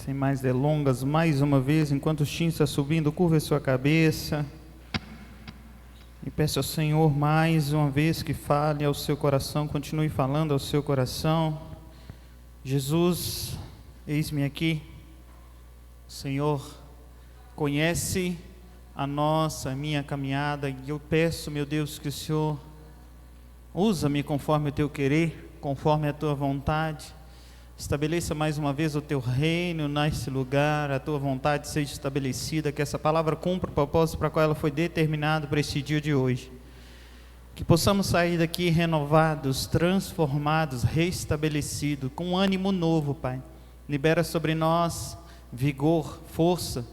Sem mais delongas, mais uma vez, enquanto o Tim está subindo, curva a sua cabeça e peço ao Senhor mais uma vez que fale ao seu coração, continue falando ao seu coração. Jesus, eis-me aqui. O Senhor conhece a minha caminhada, e eu peço, meu Deus, que o Senhor usa-me conforme o teu querer, conforme a tua vontade. Estabeleça mais uma vez o teu reino nesse lugar, a tua vontade seja estabelecida, que essa palavra cumpra o propósito para qual ela foi determinada para este dia de hoje. Que possamos sair daqui renovados, transformados, restabelecidos, com um ânimo novo, Pai. Libera sobre nós vigor, força.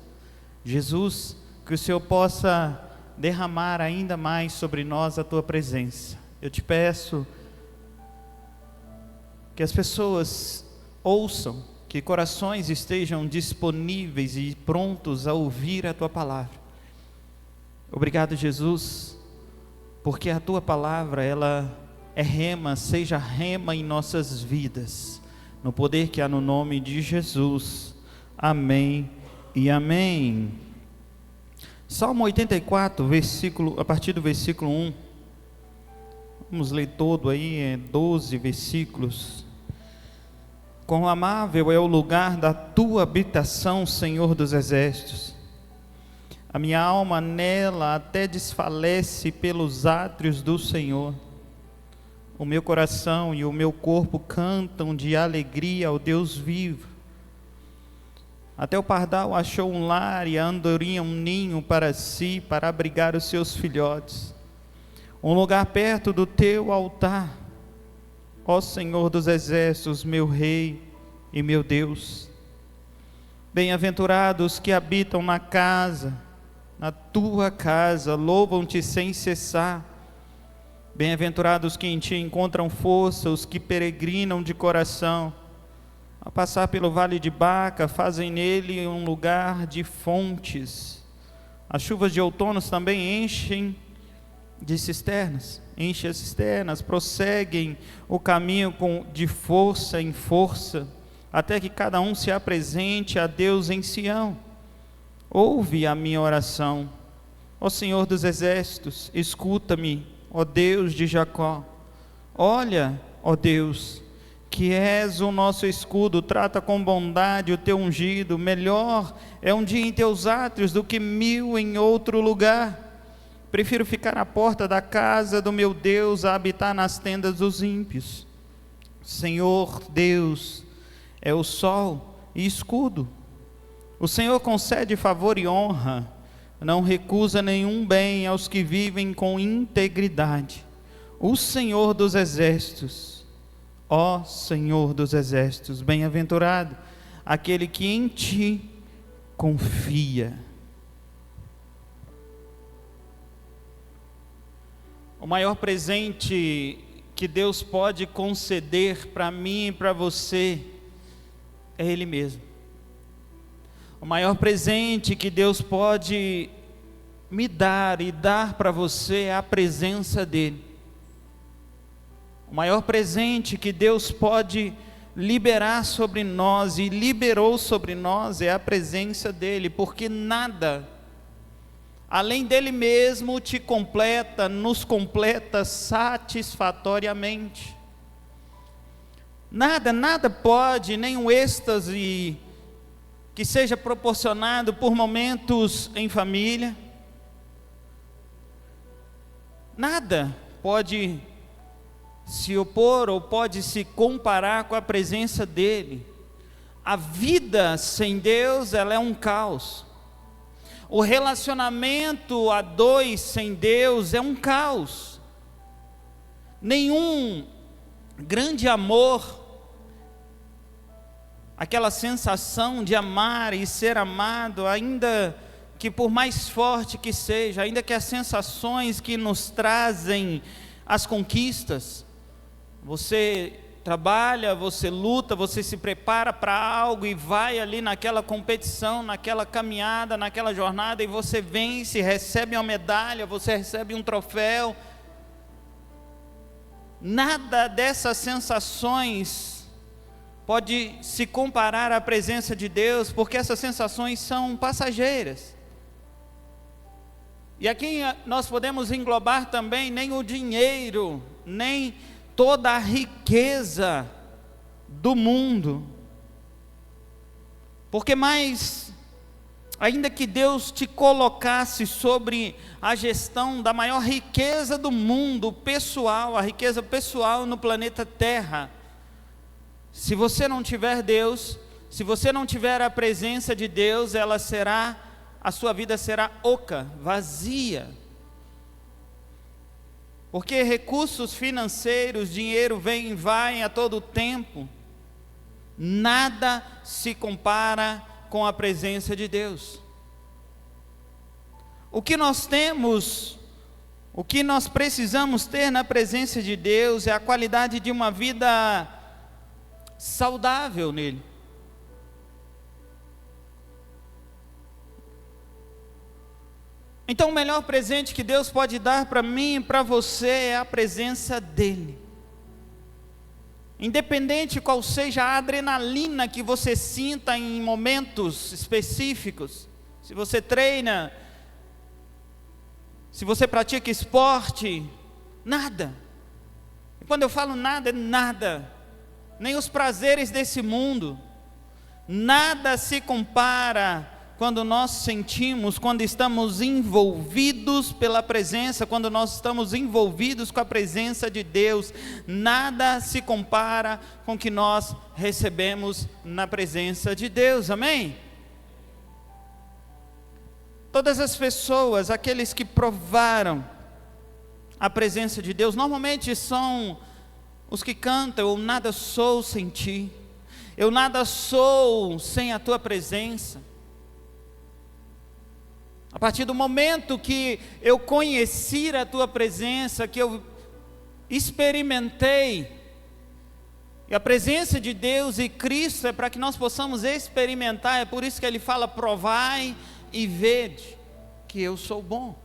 Jesus, que o Senhor possa derramar ainda mais sobre nós a tua presença. Eu te peço que as pessoas ouçam, que corações estejam disponíveis e prontos a ouvir a tua palavra. Obrigado, Jesus, porque a tua palavra, ela é rema, seja rema em nossas vidas, no poder que há no nome de Jesus. Amém e amém. Salmo 84, a partir do versículo 1. Vamos ler todo aí, 12 versículos. Quão amável é o lugar da tua habitação, Senhor dos exércitos. A minha alma nela até desfalece pelos átrios do Senhor. O meu coração e o meu corpo cantam de alegria ao Deus vivo. Até o pardal achou um lar e a andorinha um ninho para si, para abrigar os seus filhotes. Um lugar perto do teu altar, ó Senhor dos exércitos, meu Rei e meu Deus. Bem-aventurados que habitam na tua casa, louvam-te sem cessar. Bem-aventurados que em ti encontram força, os que peregrinam de coração. A passar pelo vale de Baca, fazem nele um lugar de fontes. As chuvas de outono também enchem as cisternas, prosseguem o caminho de força em força, até que cada um se apresente a Deus em Sião. Ouve a minha oração, ó Senhor dos exércitos, escuta-me, ó Deus de Jacó. Olha, ó Deus, que és o nosso escudo, trata com bondade o teu ungido. Melhor é um dia em teus átrios do que 1000 em outro lugar. Prefiro ficar à porta da casa do meu Deus a habitar nas tendas dos ímpios. Senhor Deus é o sol e escudo. O Senhor concede favor e honra, não recusa nenhum bem aos que vivem com integridade. O Senhor dos exércitos, ó Senhor dos exércitos, bem-aventurado aquele que em ti confia. O maior presente que Deus pode conceder para mim e para você é Ele mesmo. O maior presente que Deus pode me dar e dar para você é a presença dEle. O maior presente que Deus pode liberar sobre nós e liberou sobre nós é a presença dEle, porque nada além dele mesmo nos completa satisfatoriamente. Nada pode, nem um êxtase que seja proporcionado por momentos em família, nada pode se opor ou pode se comparar com a presença dele. A vida sem Deus, ela é um caos. O relacionamento a dois sem Deus é um caos. Nenhum grande amor, aquela sensação de amar e ser amado, ainda que por mais forte que seja, ainda que as sensações que nos trazem as conquistas, você trabalha, você luta, você se prepara para algo e vai ali naquela competição, naquela caminhada, naquela jornada, e você vence, recebe uma medalha, você recebe um troféu. Nada dessas sensações pode se comparar à presença de Deus, porque essas sensações são passageiras. E aqui nós podemos englobar também nem o dinheiro, nem toda a riqueza do mundo. Porque ainda que Deus te colocasse sobre a gestão da maior riqueza do mundo, pessoal, a riqueza pessoal no planeta Terra, se você não tiver Deus, se você não tiver a presença de Deus, a sua vida será oca, vazia. Porque recursos financeiros, dinheiro vem e vai a todo tempo. Nada se compara com a presença de Deus. O que nós temos, o que nós precisamos ter na presença de Deus é a qualidade de uma vida saudável nele. Então o melhor presente que Deus pode dar para mim e para você é a presença dEle. Independente qual seja a adrenalina que você sinta em momentos específicos, se você treina, se você pratica esporte, nada. E quando eu falo nada, é nada. Nem os prazeres desse mundo, nada se compara quando nós sentimos, quando estamos envolvidos pela presença, quando nós estamos envolvidos com a presença de Deus, nada se compara com o que nós recebemos na presença de Deus, amém? Todas as pessoas, aqueles que provaram a presença de Deus, normalmente são os que cantam: eu nada sou sem ti, eu nada sou sem a tua presença. A partir do momento que eu conheci a tua presença, que eu experimentei, e a presença de Deus e Cristo é para que nós possamos experimentar, é por isso que ele fala: provai e vede que eu sou bom.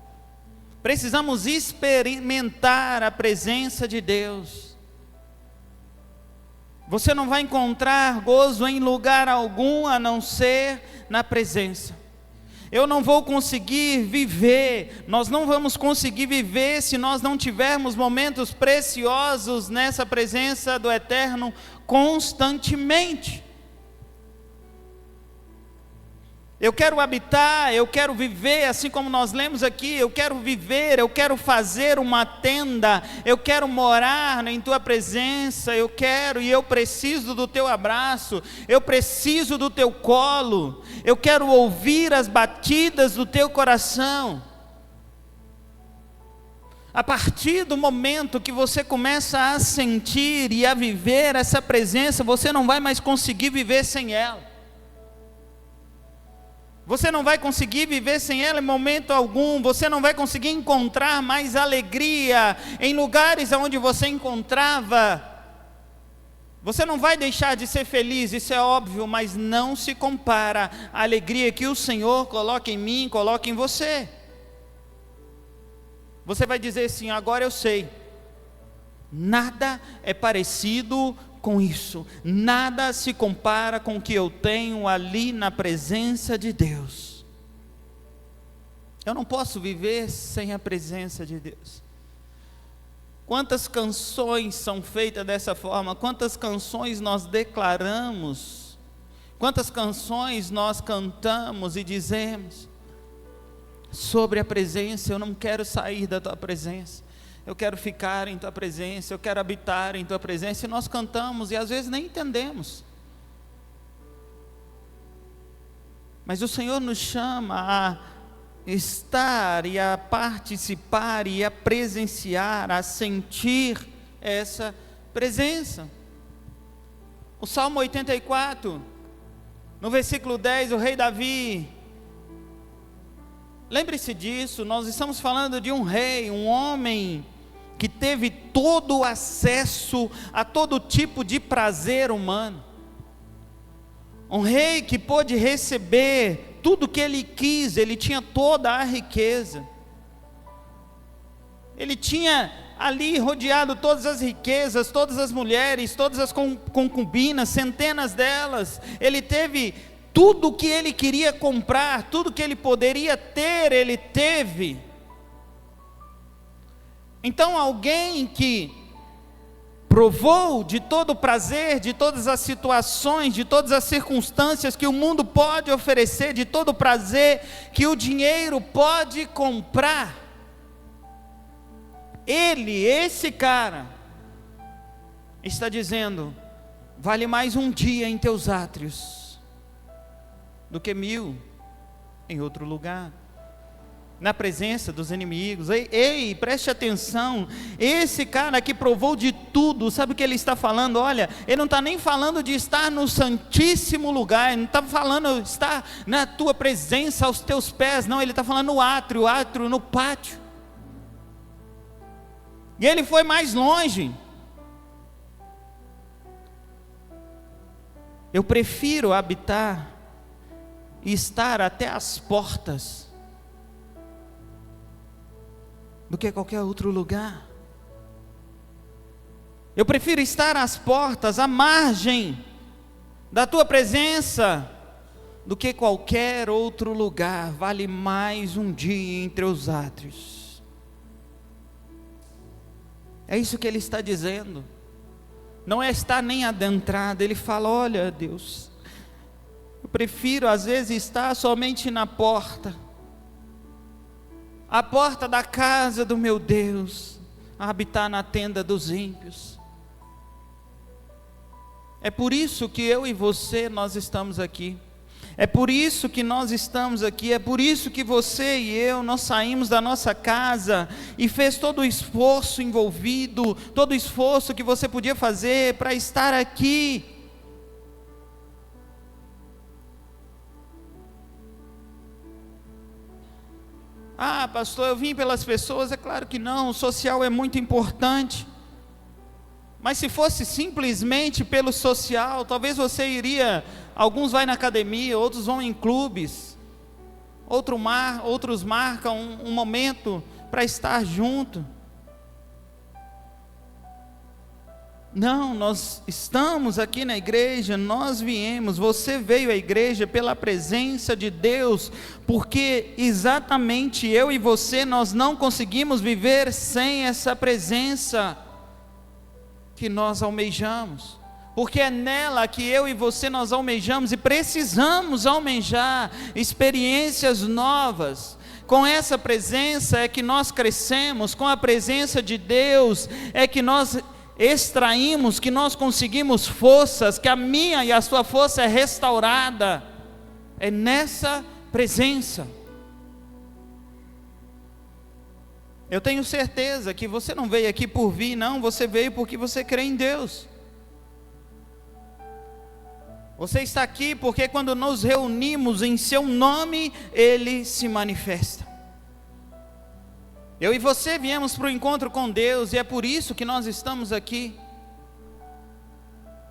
Precisamos experimentar a presença de Deus. Você não vai encontrar gozo em lugar algum a não ser na presença. Eu não vou conseguir viver, nós não vamos conseguir viver se nós não tivermos momentos preciosos nessa presença do Eterno constantemente. Eu quero habitar, eu quero viver, assim como nós lemos aqui, eu quero viver, eu quero fazer uma tenda, eu quero morar em tua presença, eu quero e eu preciso do teu abraço, eu preciso do teu colo, eu quero ouvir as batidas do teu coração. A partir do momento que você começa a sentir e a viver essa presença, você não vai mais conseguir viver sem ela. Você não vai conseguir viver sem ela em momento algum. Você não vai conseguir encontrar mais alegria em lugares onde você encontrava. Você não vai deixar de ser feliz, isso é óbvio, mas não se compara à alegria que o Senhor coloca em mim, coloca em você. Você vai dizer assim: agora eu sei. Nada é parecido com isso, nada se compara com o que eu tenho ali na presença de Deus. Eu não posso viver sem a presença de Deus. Quantas canções são feitas dessa forma, quantas canções nós declaramos, quantas canções nós cantamos e dizemos sobre a presença: eu não quero sair da tua presença, eu quero ficar em tua presença, eu quero habitar em tua presença. E nós cantamos e às vezes nem entendemos. Mas o Senhor nos chama a estar e a participar e a presenciar, a sentir essa presença. O Salmo 84, no versículo 10, o rei Davi, lembre-se disso, nós estamos falando de um rei, um homem que teve todo o acesso a todo tipo de prazer humano. Um rei que pôde receber tudo que ele quis, ele tinha toda a riqueza. Ele tinha ali rodeado todas as riquezas, todas as mulheres, todas as concubinas, centenas delas. Ele teve tudo o que ele queria comprar, tudo que ele poderia ter, ele teve. Então alguém que provou de todo o prazer, de todas as situações, de todas as circunstâncias que o mundo pode oferecer, de todo o prazer que o dinheiro pode comprar, esse cara, está dizendo: vale mais um dia em teus átrios do que 1000 em outro lugar, na presença dos inimigos. Ei, preste atenção, esse cara que provou de tudo, sabe o que ele está falando? Olha, ele não está nem falando de estar no santíssimo lugar, ele não está falando de estar na tua presença, aos teus pés, não, ele está falando no átrio, no pátio. E ele foi mais longe. Eu prefiro habitar e estar até as portas do que qualquer outro lugar. Eu prefiro estar às portas, à margem da tua presença, do que qualquer outro lugar. Vale mais um dia entre os átrios. É isso que ele está dizendo. Não é estar nem adentrado. Ele fala: olha, Deus, eu prefiro às vezes estar somente na porta, a porta da casa do meu Deus, a habitar na tenda dos ímpios. É por isso que eu e você, nós estamos aqui. É por isso que nós estamos aqui, é por isso que você e eu, nós saímos da nossa casa e fez todo o esforço envolvido, todo o esforço que você podia fazer para estar aqui. Ah, pastor, eu vim pelas pessoas. É claro que não, o social é muito importante. Mas se fosse simplesmente pelo social, talvez você iria, alguns vão na academia, outros vão em clubes, outros marcam um momento para estar junto. Não, nós estamos aqui na igreja, nós viemos, você veio à igreja pela presença de Deus, porque exatamente eu e você, nós não conseguimos viver sem essa presença que nós almejamos, porque é nela que eu e você nós almejamos e precisamos almejar experiências novas. Com essa presença é que nós crescemos, com a presença de Deus é que nós extraímos, que nós conseguimos forças, que a minha e a sua força é restaurada, é nessa presença. Eu tenho certeza que você não veio aqui por vir, não, você veio porque você crê em Deus. Você está aqui porque quando nos reunimos em seu nome, Ele se manifesta. Eu e você viemos para o encontro com Deus e é por isso que nós estamos aqui.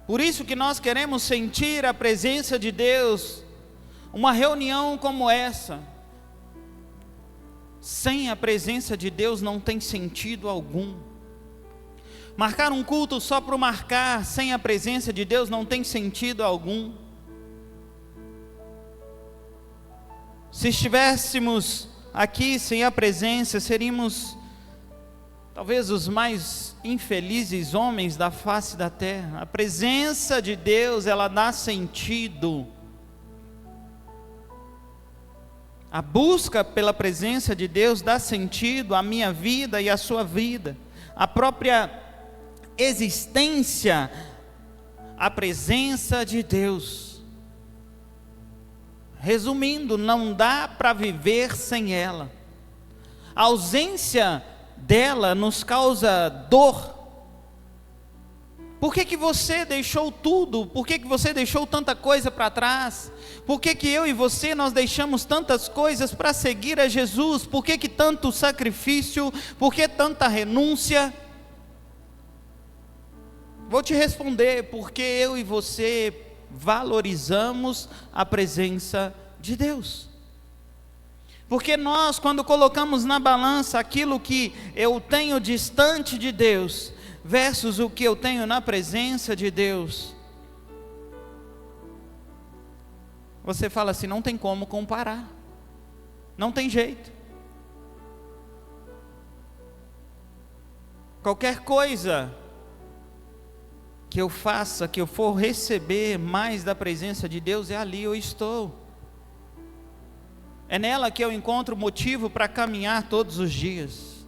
Por isso que nós queremos sentir a presença de Deus. Uma reunião como essa, sem a presença de Deus não tem sentido algum. Marcar um culto só por marcar, sem a presença de Deus não tem sentido algum. Se estivéssemos aqui sem a presença, seríamos talvez os mais infelizes homens da face da terra. A presença de Deus, ela dá sentido. A busca pela presença de Deus dá sentido à minha vida e à sua vida. A própria existência, a presença de Deus. Resumindo, não dá para viver sem ela. A ausência dela nos causa dor. Por que você deixou tudo? Por que você deixou tanta coisa para trás? Por que eu e você nós deixamos tantas coisas para seguir a Jesus? Por que tanto sacrifício? Por que tanta renúncia? Vou te responder, porque eu e você valorizamos a presença de Deus. Porque nós, quando colocamos na balança aquilo que eu tenho distante de Deus, versus o que eu tenho na presença de Deus, você fala assim, não tem como comparar, não tem jeito. Qualquer coisa que eu faça, que eu for receber mais da presença de Deus, é ali eu estou. É nela que eu encontro motivo para caminhar todos os dias.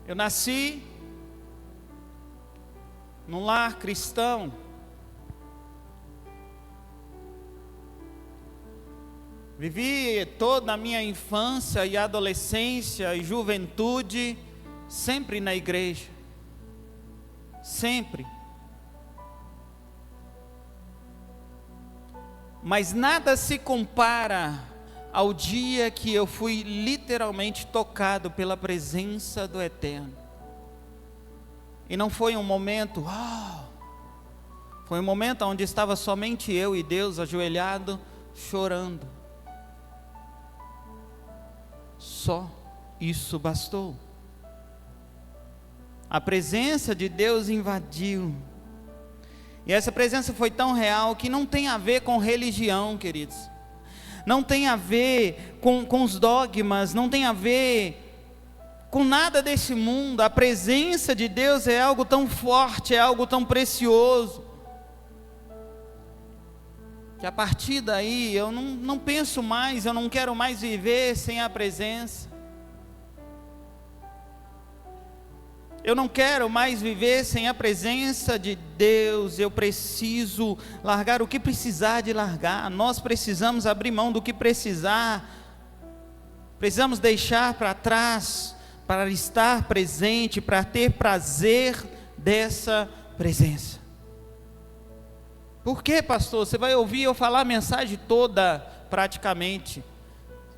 Eu nasci num lar cristão. Vivi toda a minha infância e adolescência e juventude sempre na igreja. Sempre. Mas nada se compara ao dia que eu fui literalmente tocado pela presença do Eterno. E não foi um momento, foi um momento onde estava somente eu e Deus ajoelhado, chorando. Só isso bastou. A presença de Deus invadiu. E essa presença foi tão real que não tem a ver com religião, queridos. Não tem a ver com os dogmas, não tem a ver com nada desse mundo. A presença de Deus é algo tão forte, é algo tão precioso, que a partir daí eu não penso mais, eu não quero mais viver sem a presença. Eu não quero mais viver sem a presença de Deus. Eu preciso largar o que precisar de largar. Nós precisamos abrir mão do que precisar. Precisamos deixar para trás, para estar presente, para ter prazer dessa presença. Por quê, pastor? Você vai ouvir eu falar a mensagem toda, praticamente,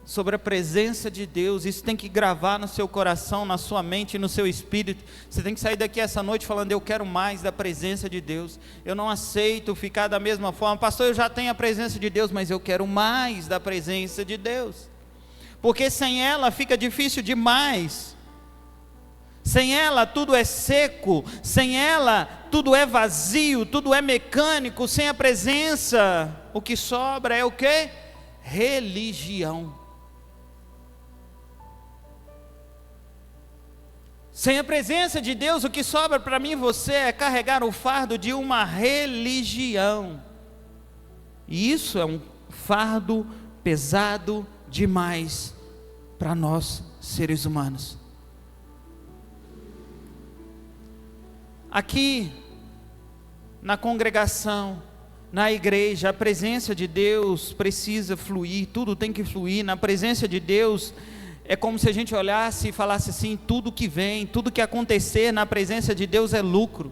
sobre a presença de Deus. Isso tem que gravar no seu coração, na sua mente e no seu espírito. Você tem que sair daqui essa noite falando, eu quero mais da presença de Deus. Eu não aceito ficar da mesma forma. Pastor, eu já tenho a presença de Deus, mas eu quero mais da presença de Deus. Porque sem ela fica difícil demais. Sem ela tudo é seco, sem ela tudo é vazio, tudo é mecânico. Sem a presença, o que sobra é o quê? Religião. Sem a presença de Deus, o que sobra para mim e você é carregar o fardo de uma religião. E isso é um fardo pesado demais para nós, seres humanos. Aqui, na congregação, na igreja, a presença de Deus precisa fluir, tudo tem que fluir. Na presença de Deus, é como se a gente olhasse e falasse assim, tudo que vem, tudo que acontecer na presença de Deus é lucro.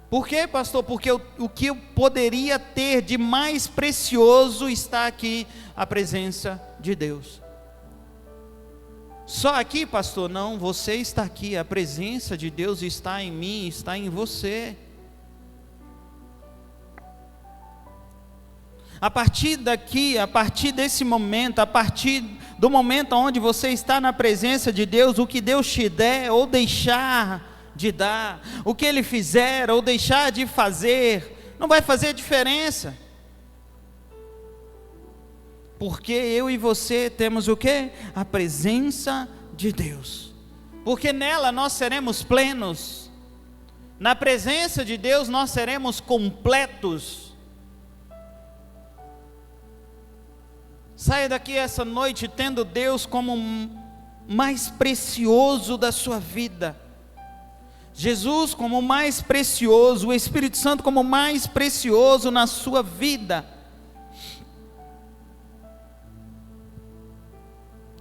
Por quê, pastor? Porque o que eu poderia ter de mais precioso está aqui, a presença de Deus. Só aqui, pastor? Não, você está aqui, a presença de Deus está em mim, está em você. A partir daqui, a partir desse momento, a partir do momento onde você está na presença de Deus, o que Deus te der ou deixar de dar, o que Ele fizer ou deixar de fazer, não vai fazer diferença. Porque eu e você temos o quê? A presença de Deus. Porque nela nós seremos plenos. Na presença de Deus nós seremos completos. Saia daqui essa noite tendo Deus como mais precioso da sua vida. Jesus como mais precioso, o Espírito Santo como mais precioso na sua vida.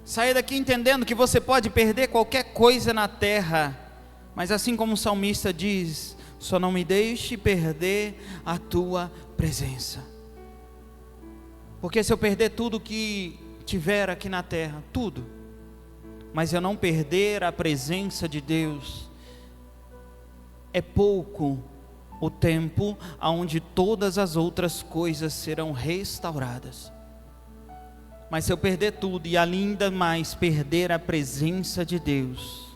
Saia daqui entendendo que você pode perder qualquer coisa na terra, mas assim como o salmista diz, só não me deixe perder a tua presença. Porque se eu perder tudo que tiver aqui na terra, tudo, mas eu não perder a presença de Deus, é pouco o tempo onde todas as outras coisas serão restauradas. Mas se eu perder tudo e ainda mais perder a presença de Deus,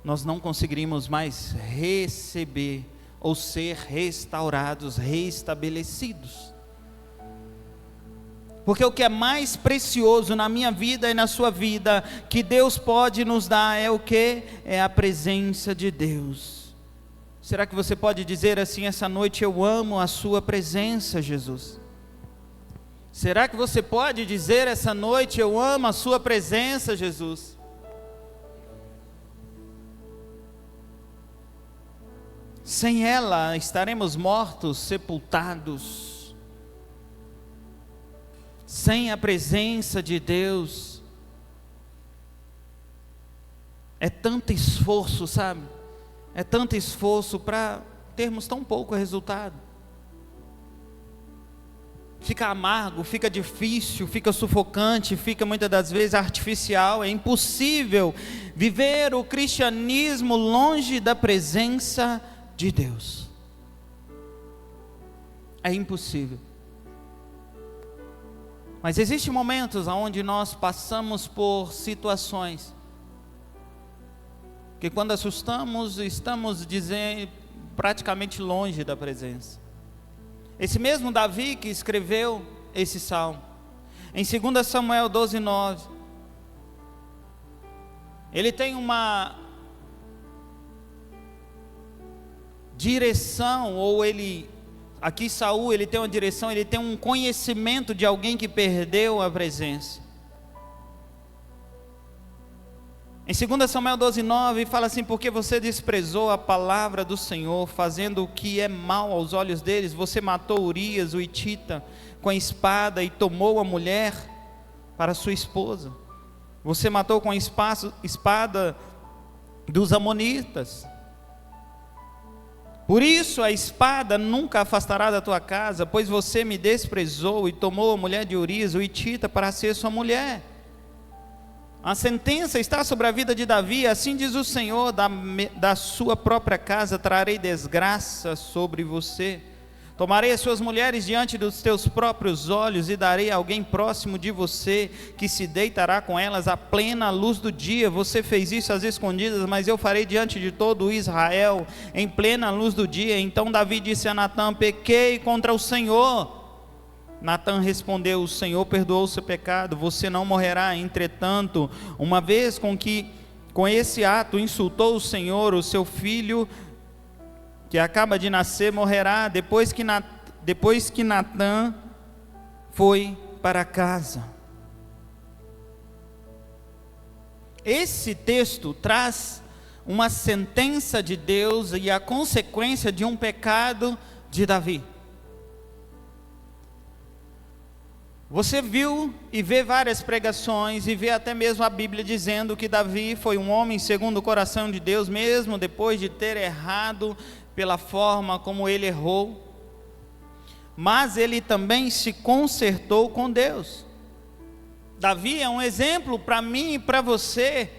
nós não conseguiríamos mais receber ou ser restaurados, restabelecidos. Porque o que é mais precioso na minha vida e na sua vida, que Deus pode nos dar, é o que? É a presença de Deus. Será que você pode dizer assim essa noite: eu amo a sua presença, Jesus? Será que você pode dizer essa noite: eu amo a sua presença, Jesus? Sem ela estaremos mortos, sepultados. Sem a presença de Deus, é tanto esforço, sabe? É tanto esforço para termos tão pouco resultado. Fica amargo, fica difícil, fica sufocante, fica muitas das vezes artificial. É impossível viver o cristianismo longe da presença de Deus. É impossível. Mas existem momentos onde nós passamos por situações que, quando assustamos, estamos praticamente longe da presença. Esse mesmo Davi que escreveu esse salmo, em 2 Samuel 12:9, ele tem uma direção, ou aqui Saul, ele tem uma direção, ele tem um conhecimento de alguém que perdeu a presença. Em 2 Samuel 12:9 fala assim: porque você desprezou a palavra do Senhor, fazendo o que é mal aos olhos deles. Você matou Urias, o hitita, com a espada, e tomou a mulher para sua esposa. Você matou com a espada dos amonitas. Por isso a espada nunca afastará da tua casa, pois você me desprezou e tomou a mulher de Urias, o hitita, para ser sua mulher. A sentença está sobre a vida de Davi. Assim diz o Senhor: da sua própria casa trarei desgraça sobre você. Tomarei as suas mulheres diante dos teus próprios olhos, e darei a alguém próximo de você, que se deitará com elas à plena luz do dia. Você fez isso às escondidas, mas eu farei diante de todo Israel, em plena luz do dia. Então Davi disse a Natã: pequei contra o Senhor. Natã respondeu: o Senhor perdoou o seu pecado, você não morrerá. Entretanto, uma vez com esse ato insultou o Senhor, o seu filho que acaba de nascer morrerá. Depois que Natã foi para casa. Esse texto traz uma sentença de Deus e a consequência de um pecado de Davi. Você viu e vê várias pregações, e vê até mesmo a Bíblia dizendo que Davi foi um homem segundo o coração de Deus, mesmo depois de ter errado pela forma como ele errou. Mas ele também se consertou com Deus. Davi é um exemplo para mim e para você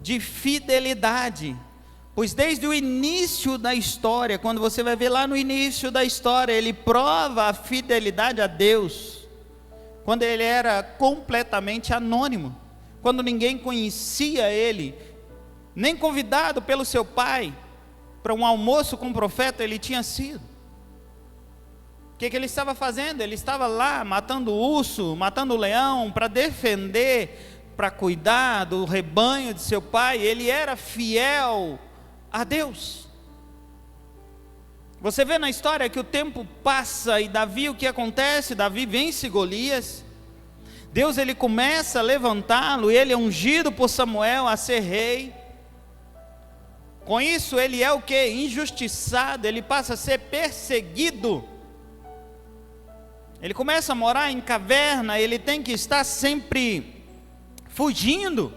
de fidelidade. Pois desde o início da história, quando você vai ver lá no início da história, ele prova a fidelidade a Deus. Quando ele era completamente anônimo, quando ninguém conhecia ele, nem convidado pelo seu pai para um almoço com o profeta ele tinha sido. O que ele estava fazendo? Ele estava lá matando urso, matando leão, para defender, para cuidar do rebanho de seu pai. Ele era fiel a Deus. Você vê na história que o tempo passa e Davi, o que acontece? Davi vence Golias. Deus ele começa a levantá-lo, ele é ungido por Samuel a ser rei. Com isso ele é o que? Injustiçado, ele passa a ser perseguido. Ele começa a morar em caverna, ele tem que estar sempre fugindo.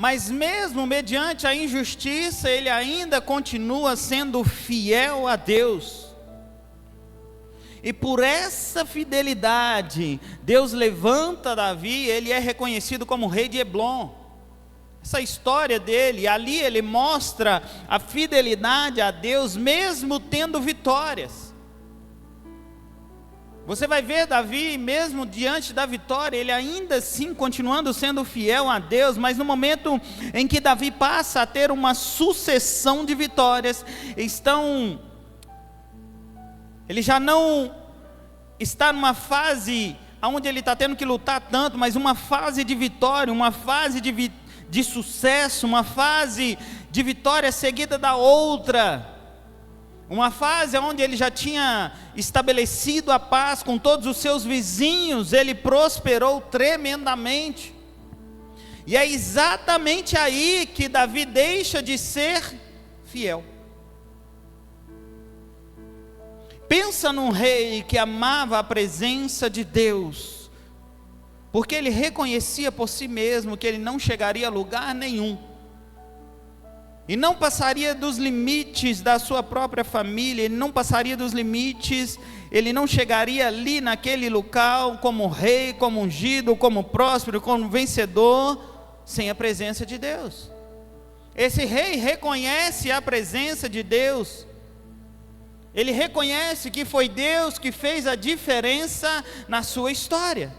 Mas mesmo mediante a injustiça, ele ainda continua sendo fiel a Deus. E por essa fidelidade, Deus levanta Davi, ele é reconhecido como rei de Eblon. essa história dele, ali ele mostra a fidelidade a Deus, mesmo tendo vitórias. Você vai ver Davi, mesmo diante da vitória, ele ainda assim continuando sendo fiel a Deus, mas no momento em que Davi passa a ter uma sucessão de vitórias, ele já não está numa fase onde ele está tendo que lutar tanto, mas uma fase de vitória, uma fase de sucesso, uma fase de vitória seguida da outra, uma fase onde ele já tinha estabelecido a paz com todos os seus vizinhos, ele prosperou tremendamente, e é exatamente aí que Davi deixa de ser fiel. Pensa num rei que amava a presença de Deus, porque ele reconhecia por si mesmo que ele não chegaria a lugar nenhum, e não passaria dos limites da sua própria família, ele não passaria dos limites, ele não chegaria ali naquele local como rei, como ungido, como próspero, como vencedor, sem a presença de Deus. Esse rei reconhece a presença de Deus, ele reconhece que foi Deus que fez a diferença na sua história.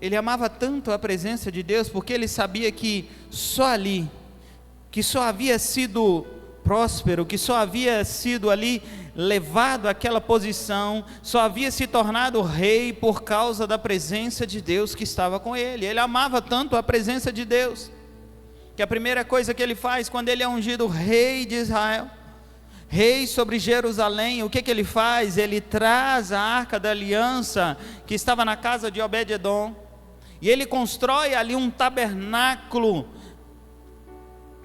Ele amava tanto a presença de Deus, porque ele sabia que só ali, que só havia sido próspero, que só havia sido ali levado àquela posição, só havia se tornado rei por causa da presença de Deus que estava com ele. Ele amava tanto a presença de Deus, que a primeira coisa que ele faz quando ele é ungido rei de Israel, rei sobre Jerusalém, o que ele faz? Ele traz a arca da aliança que estava na casa de Obed-edom, e ele constrói ali um tabernáculo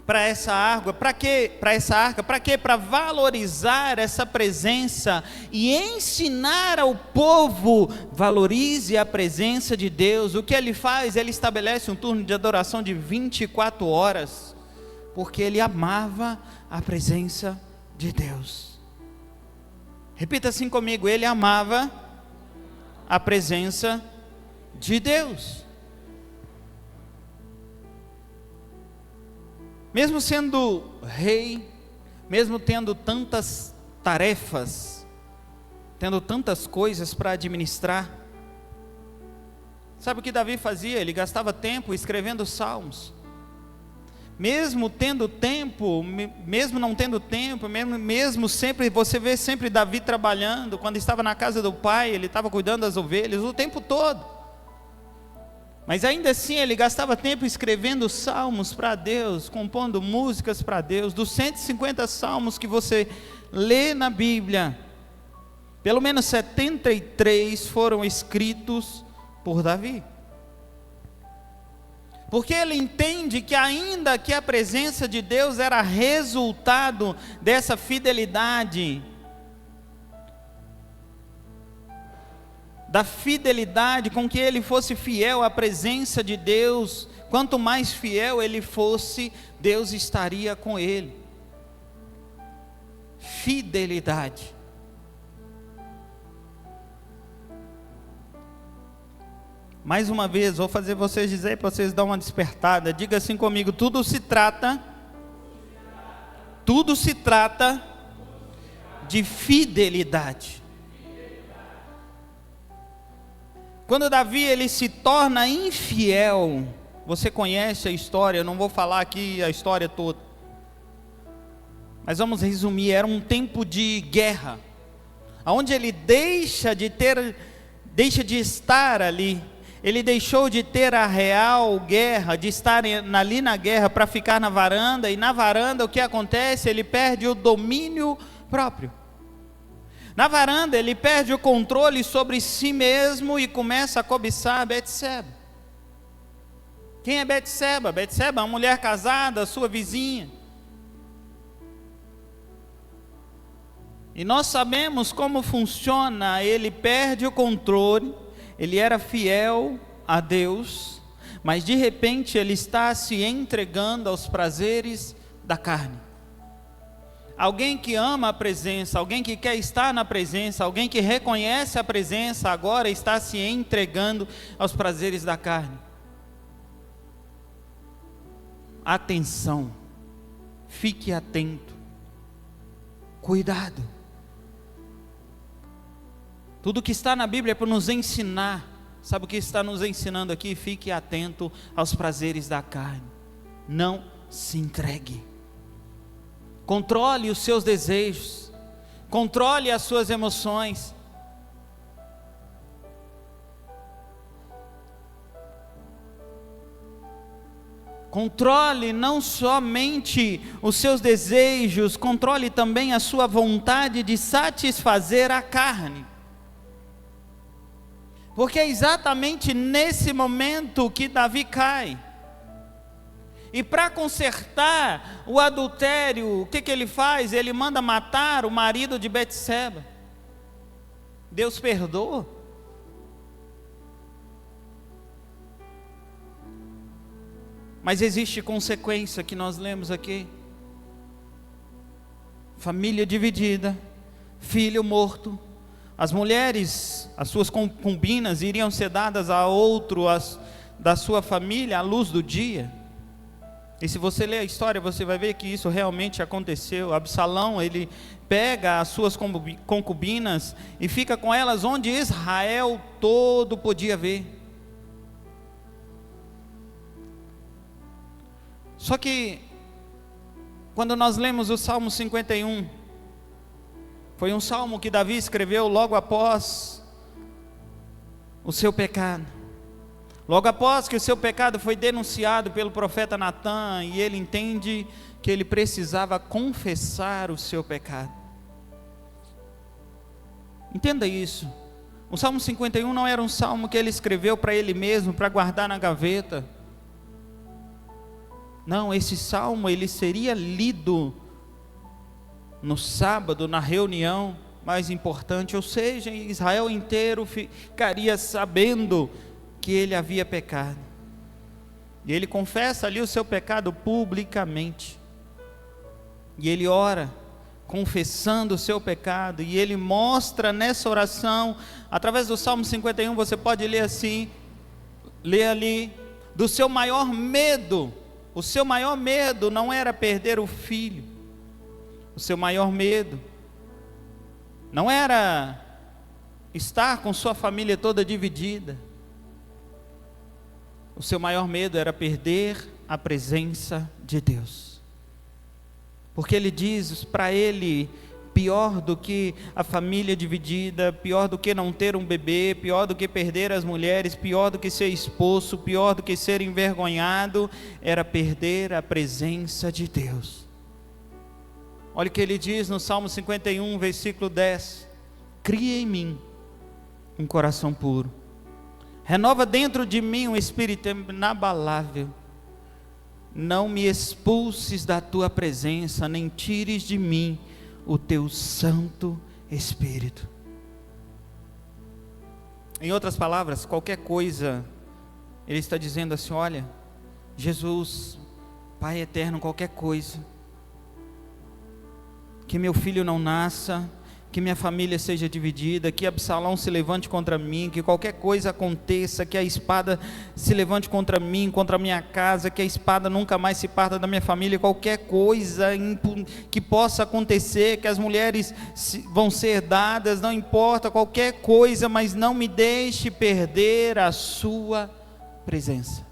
para essa arca. Para quê? Para quê? Para valorizar essa presença e ensinar ao povo, valorize a presença de Deus. O que ele faz? Ele estabelece um turno de adoração de 24 horas, porque ele amava a presença de Deus. Repita assim comigo: ele amava a presença de Deus. Mesmo sendo rei, mesmo tendo tantas tarefas, tendo tantas coisas para administrar, sabe o que Davi fazia? Ele gastava tempo escrevendo salmos. Mesmo tendo tempo, mesmo não tendo tempo, mesmo sempre, você vê sempre Davi trabalhando. Quando estava na casa do pai, ele estava cuidando das ovelhas o tempo todo. Mas ainda assim ele gastava tempo escrevendo salmos para Deus, compondo músicas para Deus. Dos 150 salmos que você lê na Bíblia, pelo menos 73 foram escritos por Davi. Porque ele entende que ainda que a presença de Deus era resultado dessa fidelidade, da fidelidade com que ele fosse fiel à presença de Deus, quanto mais fiel ele fosse, Deus estaria com ele. Fidelidade. Mais uma vez, vou fazer vocês dizer, para vocês dar uma despertada. Diga assim comigo: tudo se trata de fidelidade. Quando Davi ele se torna infiel, você conhece a história, eu não vou falar aqui a história toda, mas vamos resumir. Era um tempo de guerra, onde ele deixa de estar ali. Ele deixou de ter a real guerra, de estar ali na guerra para ficar na varanda, e na varanda o que acontece? Ele perde o domínio próprio. Na varanda ele perde o controle sobre si mesmo e começa a cobiçar Betseba. Quem é Betseba? Betseba é uma mulher casada, sua vizinha. E nós sabemos como funciona. Ele perde o controle. Ele era fiel a Deus, mas de repente ele está se entregando aos prazeres da carne. Alguém que ama a presença, alguém que quer estar na presença, alguém que reconhece a presença, agora está se entregando aos prazeres da carne. atenção, fique atento, cuidado. Tudo que está na Bíblia é para nos ensinar. Sabe o que está nos ensinando aqui? Fique atento aos prazeres da carne. Não se entregue. Controle os seus desejos. Controle as suas emoções. Controle não somente os seus desejos, controle também a sua vontade de satisfazer a carne. Porque é exatamente nesse momento que Davi cai. E para consertar o adultério, o que ele faz? Ele manda matar o marido de Betseba. Deus perdoa. Mas existe consequência que nós lemos aqui. Família dividida, filho morto. As mulheres, as suas concubinas, iriam ser dadas a outro da sua família à luz do dia. E se você ler a história, você vai ver que isso realmente aconteceu. Absalão, ele pega as suas concubinas e fica com elas onde Israel todo podia ver. Só que, quando nós lemos o Salmo 51, foi um salmo que Davi escreveu logo após o seu pecado. Logo após que o seu pecado foi denunciado pelo profeta Natã, e ele entende que ele precisava confessar o seu pecado. Entenda isso. O Salmo 51 não era um salmo que ele escreveu para ele mesmo, para guardar na gaveta. Não, esse salmo ele seria lido no sábado, na reunião mais importante, ou seja, Israel inteiro ficaria sabendo que ele havia pecado. E ele confessa ali o seu pecado publicamente. E ele ora, confessando o seu pecado, e ele mostra nessa oração, através do Salmo 51, você pode ler assim, ler ali, do seu maior medo. O seu maior medo não era perder o filho. O seu maior medo não era estar com sua família toda dividida. O seu maior medo era perder a presença de Deus. Porque ele diz para ele, pior do que a família dividida, pior do que não ter um bebê, pior do que perder as mulheres, pior do que ser expulso, pior do que ser envergonhado, era perder a presença de Deus. Olha o que ele diz no Salmo 51, versículo 10: cria em mim um coração puro, renova dentro de mim um espírito inabalável, não me expulses da tua presença, nem tires de mim o teu Santo Espírito. Em outras palavras, qualquer coisa, ele está dizendo assim: olha, Jesus, Pai eterno, qualquer coisa, que meu filho não nasça, que minha família seja dividida, que Absalão se levante contra mim, que qualquer coisa aconteça, que a espada se levante contra mim, contra a minha casa, que a espada nunca mais se parta da minha família, qualquer coisa que possa acontecer, que as mulheres vão ser dadas, não importa, qualquer coisa, mas não me deixe perder a sua presença.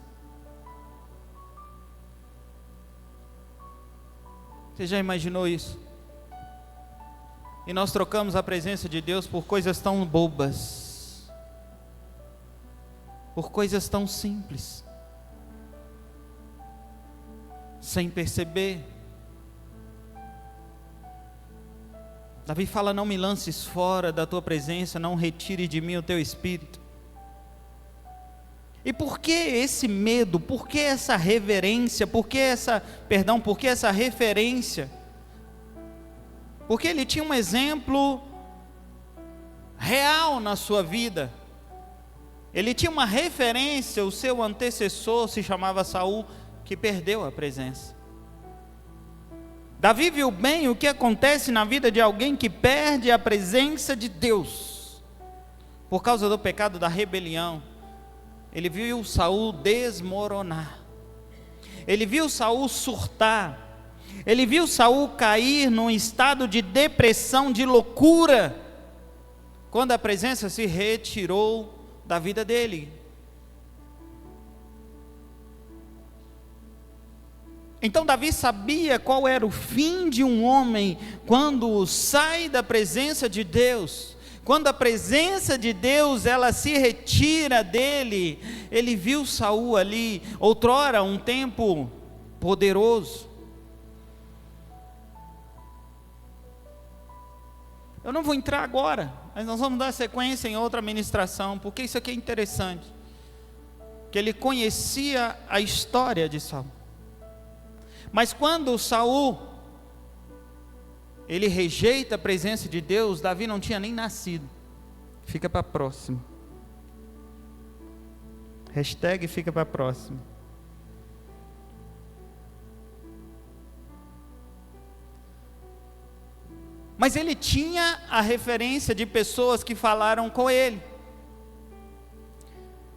Você já imaginou isso? E nós trocamos a presença de Deus por coisas tão bobas, por coisas tão simples, sem perceber. Davi fala: não me lances fora da tua presença, não retire de mim o teu espírito. E por que esse medo? Por que essa reverência? Por que essa referência? Porque ele tinha um exemplo real na sua vida. Ele tinha uma referência, o seu antecessor se chamava Saul, que perdeu a presença. Davi viu bem o que acontece na vida de alguém que perde a presença de Deus, por causa do pecado da rebelião. Ele viu Saul desmoronar. Ele viu Saul surtar. Ele viu Saul cair num estado de depressão, de loucura, quando a presença se retirou da vida dele. Então Davi sabia qual era o fim de um homem quando sai da presença de Deus. Quando a presença de Deus ela se retira dele. Ele viu Saul ali, outrora um tempo poderoso. Eu não vou entrar agora, mas nós vamos dar sequência em outra ministração, porque isso aqui é interessante. Que ele conhecia a história de Saul. Mas quando Saul, ele rejeita a presença de Deus, Davi não tinha nem nascido. Fica para a próxima. Hashtag fica para a próxima. Mas ele tinha a referência de pessoas que falaram com ele.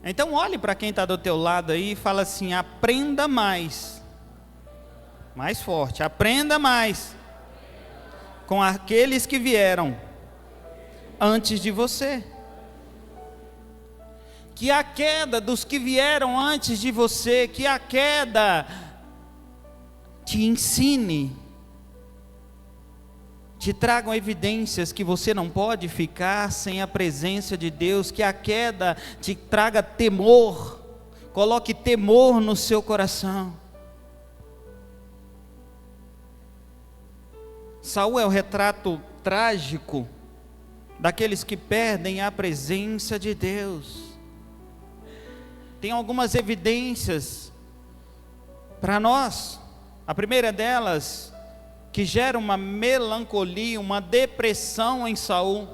Então olhe para quem está do teu lado aí e fala assim: aprenda mais. Mais forte, aprenda mais com aqueles que vieram antes de você. Que a queda dos que vieram antes de você, que a queda te ensine, te tragam evidências que você não pode ficar sem a presença de Deus, que a queda te traga temor, coloque temor no seu coração. Saul é o retrato trágico daqueles que perdem a presença de Deus. Tem algumas evidências para nós. A primeira delas, que gera uma melancolia, uma depressão em Saul.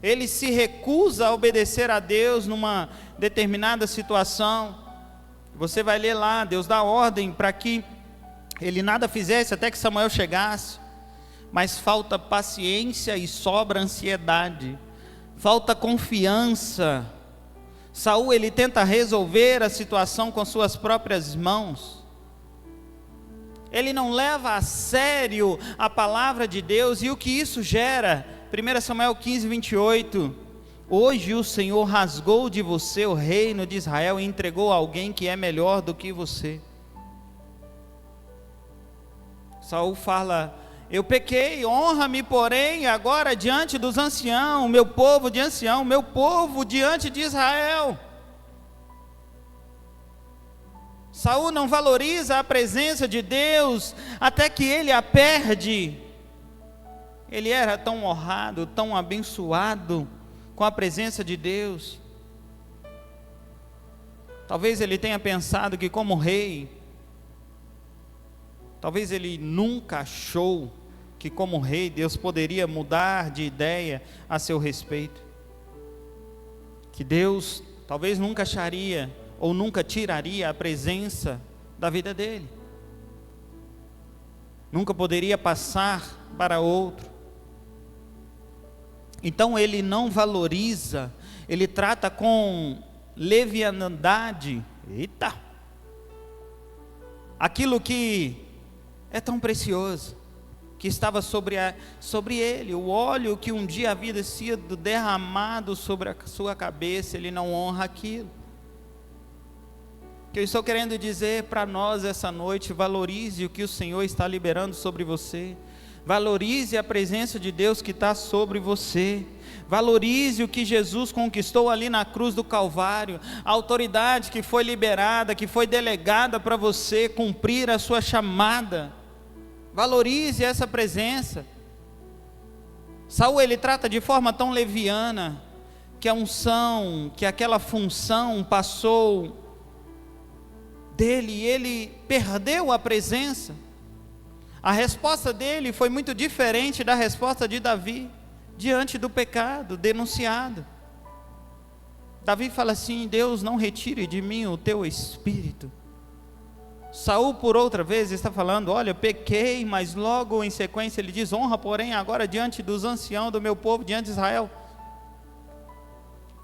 Ele se recusa a obedecer a Deus numa determinada situação. Você vai ler lá, Deus dá ordem para que ele nada fizesse até que Samuel chegasse. Mas falta paciência e sobra ansiedade, falta confiança. Saul, ele tenta resolver a situação com suas próprias mãos. Ele não leva a sério a palavra de Deus, e o que isso gera? 1 Samuel 15, 28. Hoje o Senhor rasgou de você o reino de Israel e entregou a alguém que é melhor do que você. Saul fala: eu pequei, honra-me, porém, agora diante dos anciãos, meu povo de ancião, meu povo diante de Israel. Saul não valoriza a presença de Deus, até que ele a perde. Ele era tão honrado, tão abençoado com a presença de Deus. Talvez ele tenha pensado que como rei, talvez ele nunca achou que como rei Deus poderia mudar de ideia a seu respeito. Que Deus talvez nunca acharia ou nunca tiraria a presença da vida dele. Nunca poderia passar para outro. Então ele não valoriza, ele trata com leviandade, aquilo que é tão precioso, que estava sobre ele, o óleo que um dia havia sido derramado sobre a sua cabeça, ele não honra aquilo. O que eu estou querendo dizer para nós essa noite: valorize o que o Senhor está liberando sobre você, valorize a presença de Deus que está sobre você, valorize o que Jesus conquistou ali na cruz do Calvário, a autoridade que foi liberada, que foi delegada para você cumprir a sua chamada. Valorize essa presença. Saul, ele trata de forma tão leviana, que a unção, que aquela função passou dele, e ele perdeu a presença. A resposta dele foi muito diferente da resposta de Davi, diante do pecado denunciado. Davi fala assim: Deus, não retire de mim o teu espírito. Saul, por outra vez, está falando: olha, pequei, mas logo em sequência ele diz: honra, porém, agora diante dos anciãos do meu povo, diante de Israel.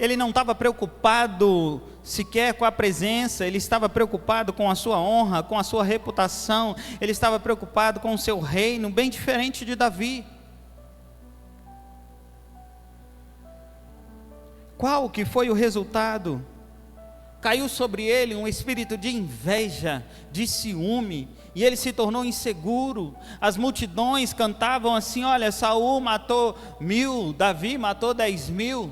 ele não estava preocupado sequer com a presença, ele estava preocupado com a sua honra, com a sua reputação, ele estava preocupado com o seu reino, bem diferente de Davi. Qual que foi o resultado? Caiu sobre ele um espírito de inveja, de ciúme, e ele se tornou inseguro. As multidões cantavam assim: olha, Saul matou 1000, Davi matou 10.000.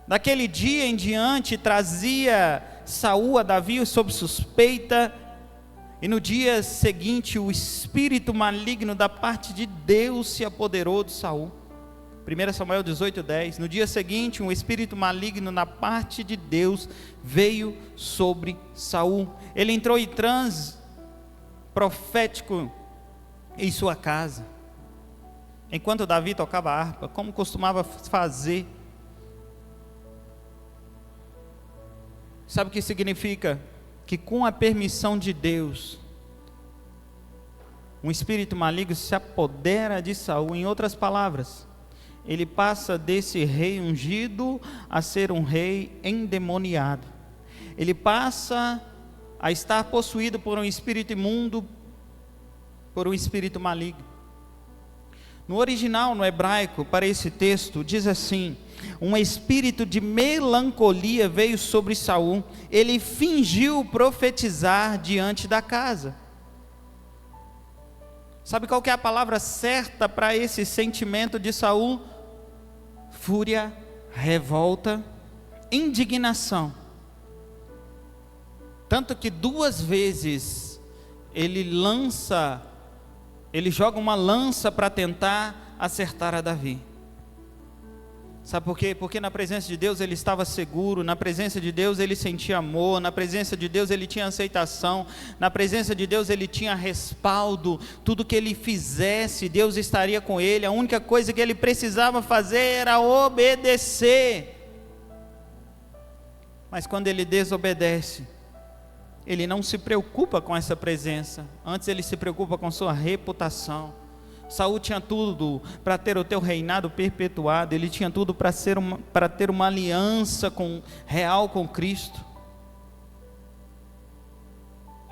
Daquele dia em diante trazia Saul a Davi sob suspeita, e no dia seguinte o espírito maligno da parte de Deus se apoderou de Saul. 1 Samuel 18:10. No dia seguinte, um espírito maligno na parte de Deus veio sobre Saul. Ele entrou em transe profético em sua casa, enquanto Davi tocava harpa, como costumava fazer. Sabe o que significa? Que com a permissão de Deus, um espírito maligno se apodera de Saul. Em outras palavras, ele passa desse rei ungido a ser um rei endemoniado. Ele passa a estar possuído por um espírito imundo, por um espírito maligno. No original, no hebraico, para esse texto, diz assim: um espírito de melancolia veio sobre Saul, ele fingiu profetizar diante da casa. Sabe qual que é a palavra certa para esse sentimento de Saul? Fúria, revolta, indignação. Tanto que 2 vezes ele joga uma lança para tentar acertar a Davi. Sabe por quê? Porque na presença de Deus ele estava seguro, na presença de Deus ele sentia amor, na presença de Deus ele tinha aceitação, na presença de Deus ele tinha respaldo. Tudo que ele fizesse, Deus estaria com ele. A única coisa que ele precisava fazer era obedecer. Mas quando ele desobedece, ele não se preocupa com essa presença, antes ele se preocupa com sua reputação. Saul tinha tudo para ter o teu reinado perpetuado, ele tinha tudo para ter uma aliança real com Cristo,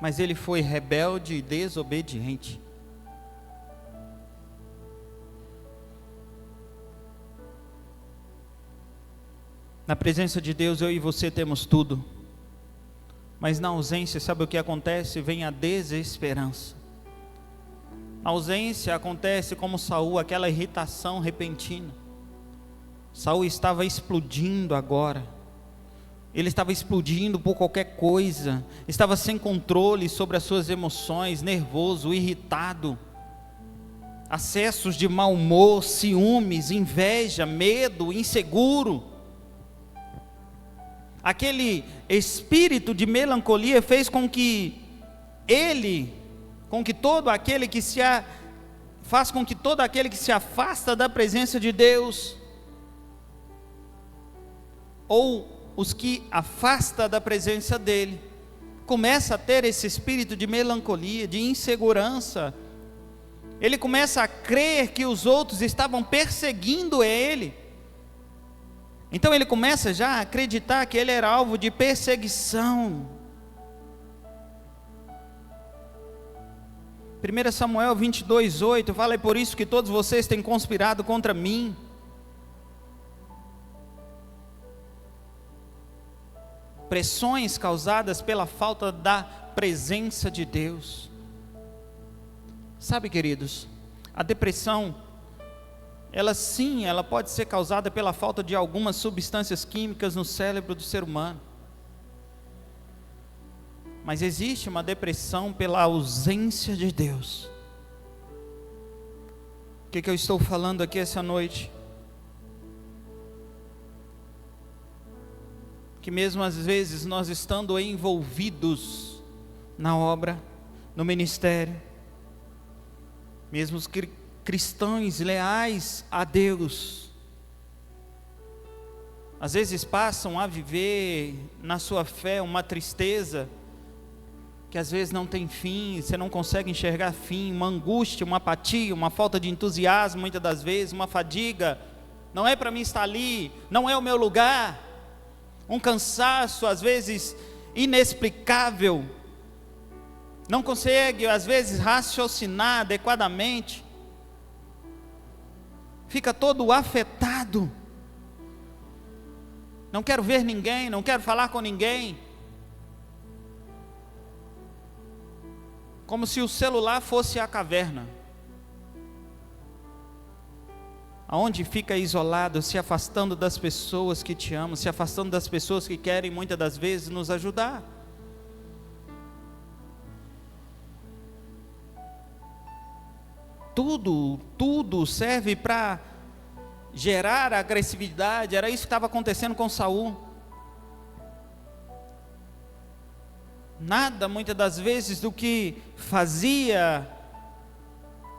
mas ele foi rebelde e desobediente. Na presença de Deus eu e você temos tudo, mas na ausência, sabe o que acontece? Vem a desesperança. Na ausência acontece como Saul, aquela irritação repentina. Saul estava explodindo agora. Ele estava explodindo por qualquer coisa. Estava sem controle sobre as suas emoções, nervoso, irritado. Acessos de mau humor, ciúmes, inveja, medo, inseguro. Aquele espírito de melancolia fez com que todo aquele que se afasta da presença de Deus, ou os que afasta da presença dele, começa a ter esse espírito de melancolia, de insegurança. Ele começa a crer que os outros estavam perseguindo ele. Então ele começa já a acreditar que ele era alvo de perseguição. 1 Samuel 22:8 fala: é por isso que todos vocês têm conspirado contra mim. Pressões causadas pela falta da presença de Deus. Sabe, queridos, a depressão, ela pode ser causada pela falta de algumas substâncias químicas no cérebro do ser humano. Mas existe uma depressão pela ausência de Deus. O que eu estou falando aqui essa noite? Que mesmo às vezes nós estando envolvidos na obra, no ministério, mesmo os cristãos leais a Deus, às vezes passam a viver na sua fé uma tristeza que às vezes não tem fim, você não consegue enxergar fim, uma angústia, uma apatia, uma falta de entusiasmo, muitas das vezes, uma fadiga, não é para mim estar ali, não é o meu lugar. Um cansaço, às vezes, inexplicável, não consegue, às vezes, raciocinar adequadamente, fica todo afetado, não quero ver ninguém, não quero falar com ninguém, como se o celular fosse a caverna, aonde fica isolado, se afastando das pessoas que te amam, se afastando das pessoas que querem muitas das vezes nos ajudar. Tudo serve para gerar agressividade. Era isso que estava acontecendo com Saul. Nada, muitas das vezes, do que fazia,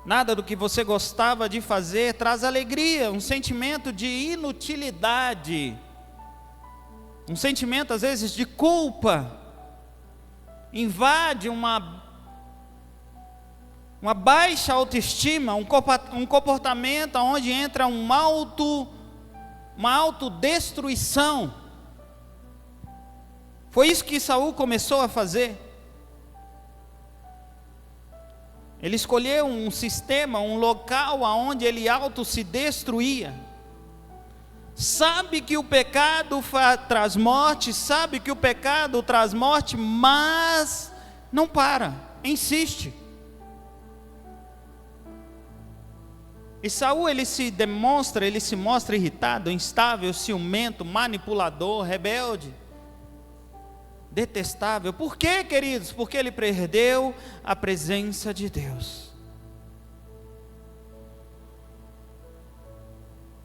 nada do que você gostava de fazer traz alegria, um sentimento de inutilidade, um sentimento às vezes de culpa, invade uma baixa autoestima, um comportamento onde entra uma autodestruição. Foi isso que Saul começou a fazer. Ele escolheu um sistema, um local onde ele se destruía. Sabe que o pecado traz morte, sabe que o pecado traz morte, mas não para, insiste. E Saul, ele se mostra irritado, instável, ciumento, manipulador, rebelde, detestável. Por quê, queridos? Porque ele perdeu a presença de Deus.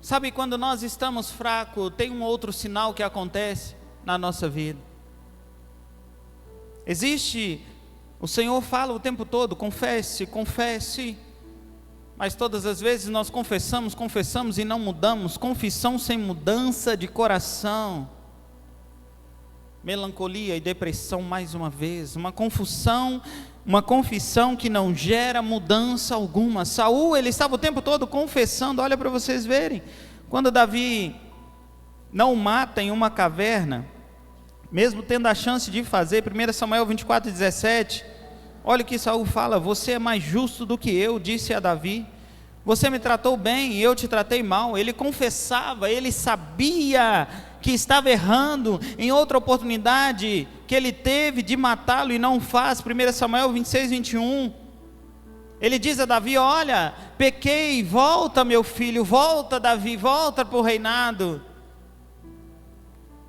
Sabe, quando nós estamos fracos, tem um outro sinal que acontece na nossa vida. O Senhor fala o tempo todo, confesse, confesse. Mas todas as vezes nós confessamos e não mudamos. Confissão sem mudança de coração. Melancolia e depressão mais uma vez. Uma confissão que não gera mudança alguma. Saul, ele estava o tempo todo confessando. Olha para vocês verem. Quando Davi não o mata em uma caverna, mesmo tendo a chance de fazer, 1 Samuel 24:17, olha o que Saul fala: você é mais justo do que eu, disse a Davi. Você me tratou bem e eu te tratei mal. Ele confessava, ele sabia que estava errando. Em outra oportunidade que ele teve de matá-lo e não faz, 1 Samuel 26:21, ele diz a Davi: olha, pequei, volta meu filho, volta Davi, volta para o reinado,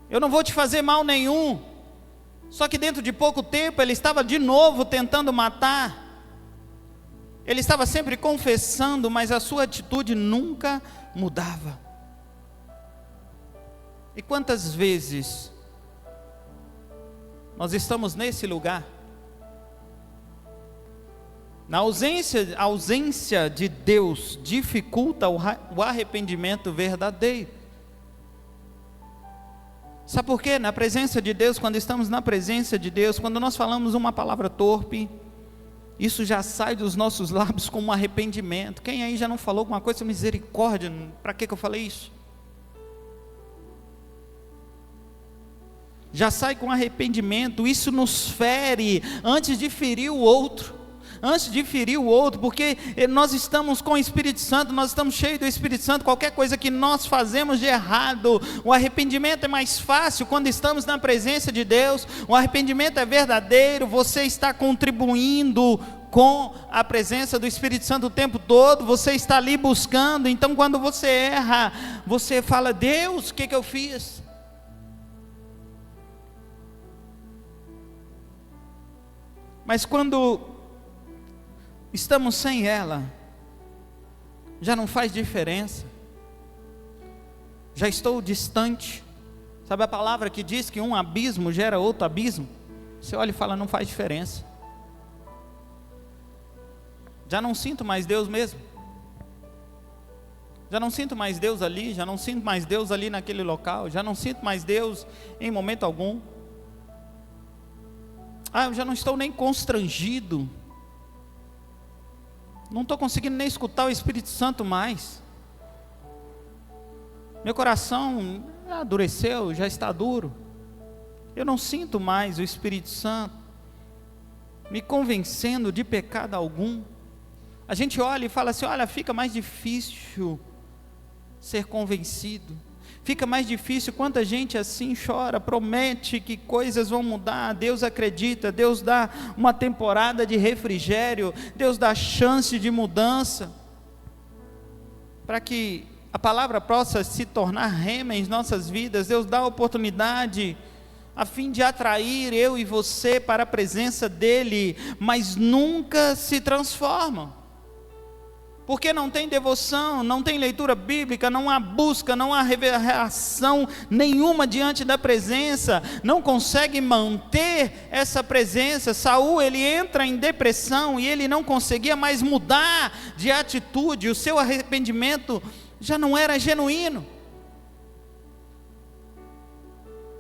eu não vou te fazer mal nenhum. Só que dentro de pouco tempo ele estava de novo tentando matar. Ele estava sempre confessando, mas a sua atitude nunca mudava. E quantas vezes nós estamos nesse lugar? A ausência de Deus dificulta o arrependimento verdadeiro. Sabe por quê? Na presença de Deus, quando estamos na presença de Deus, quando nós falamos uma palavra torpe, isso já sai dos nossos lábios como um arrependimento. Quem aí já não falou alguma coisa? Misericórdia, para que eu falei isso? Já sai com arrependimento. Isso nos fere antes de ferir o outro. Porque nós estamos com o Espírito Santo, nós estamos cheios do Espírito Santo. Qualquer coisa que nós fazemos de errado, o arrependimento é mais fácil quando estamos na presença de Deus. O arrependimento é verdadeiro, você está contribuindo com a presença do Espírito Santo o tempo todo, você está ali buscando. Então quando você erra, você fala: Deus, o que eu fiz? Mas quando estamos sem ela, já não faz diferença, já estou distante. Sabe a palavra que diz que um abismo gera outro abismo? Você olha e fala: não faz diferença, já não sinto mais Deus mesmo, já não sinto mais Deus ali, já não sinto mais Deus ali naquele local, já não sinto mais Deus em momento algum. Eu já não estou nem constrangido, não estou conseguindo nem escutar o Espírito Santo mais. Meu coração endureceu, já está duro. Eu não sinto mais o Espírito Santo me convencendo de pecado algum. A gente olha e fala assim: olha, fica mais difícil ser convencido. Fica mais difícil. Quanta gente assim chora, promete que coisas vão mudar, Deus acredita, Deus dá uma temporada de refrigério, Deus dá chance de mudança, para que a palavra possa se tornar rema em nossas vidas. Deus dá a oportunidade a fim de atrair eu e você para a presença dEle, mas nunca se transformam. Porque não tem devoção, não tem leitura bíblica, não há busca, não há reação nenhuma diante da presença, não consegue manter essa presença. Saul, ele entra em depressão e ele não conseguia mais mudar de atitude, o seu arrependimento já não era genuíno.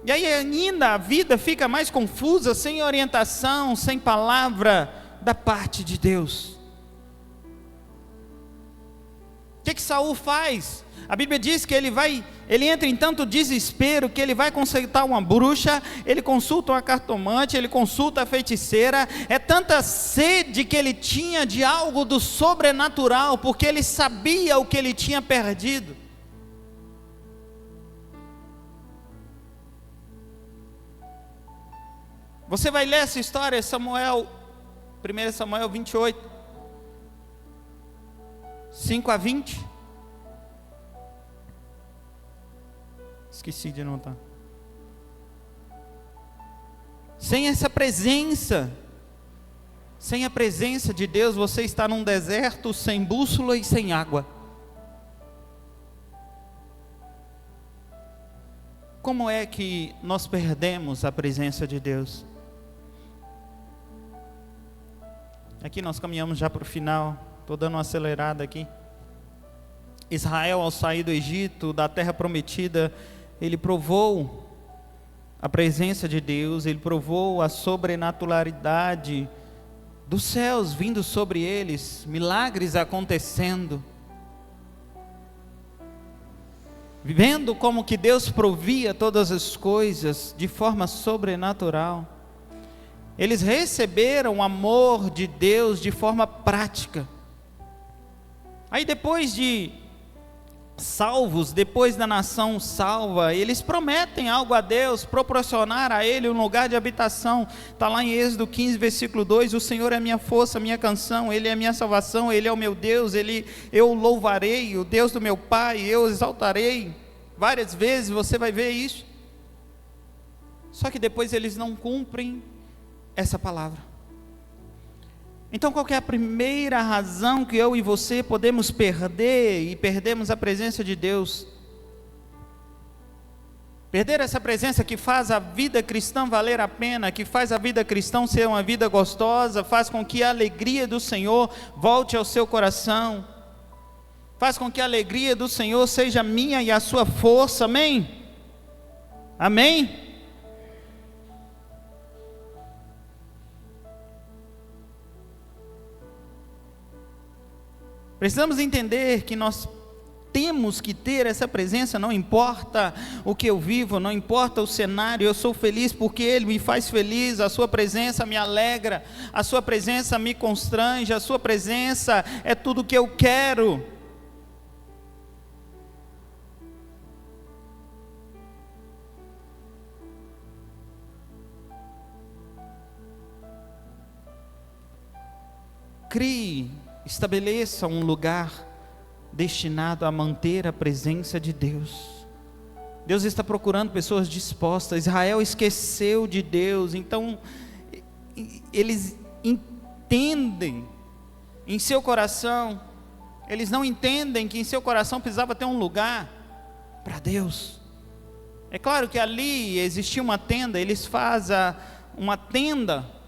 E aí ainda a vida fica mais confusa, sem orientação, sem palavra da parte de Deus. O que Saul faz? A Bíblia diz que ele entra em tanto desespero que ele vai consultar uma bruxa, ele consulta uma cartomante, ele consulta a feiticeira. É tanta sede que ele tinha de algo do sobrenatural, porque ele sabia o que ele tinha perdido. Você vai ler essa história, 1 Samuel 28. 5 a 20. Esqueci de anotar. Sem essa presença, sem a presença de Deus, você está num deserto, sem bússola e sem água. Como é que nós perdemos a presença de Deus? Aqui nós caminhamos já para o final. Estou dando uma acelerada aqui. Israel, ao sair do Egito, da terra prometida, ele provou a presença de Deus, ele provou a sobrenaturalidade dos céus vindo sobre eles, milagres acontecendo, vivendo como que Deus provia todas as coisas de forma sobrenatural. Eles receberam o amor de Deus de forma prática. Aí depois de salvos, depois da nação salva, eles prometem algo a Deus, proporcionar a Ele um lugar de habitação. Está lá em Êxodo 15, versículo 2, o Senhor é a minha força, a minha canção, Ele é a minha salvação, Ele é o meu Deus, eu louvarei, o Deus do meu Pai, eu exaltarei. Várias vezes você vai ver isso. Só que depois eles não cumprem essa palavra. Então qual que é a primeira razão que eu e você podemos perder e perdemos a presença de Deus? Perder essa presença que faz a vida cristã valer a pena, que faz a vida cristã ser uma vida gostosa, faz com que a alegria do Senhor volte ao seu coração, faz com que a alegria do Senhor seja minha e a sua força, amém? Amém? Precisamos entender que nós temos que ter essa presença, não importa o que eu vivo, não importa o cenário, eu sou feliz porque Ele me faz feliz, a sua presença me alegra, a sua presença me constrange, a sua presença é tudo o que eu quero. Crie, estabeleça um lugar destinado a manter a presença de Deus. Deus está procurando pessoas dispostas. Israel esqueceu de Deus, então eles entendem em seu coração, eles não entendem que em seu coração precisava ter um lugar para Deus. É claro que ali existia uma tenda, eles fazem uma tenda.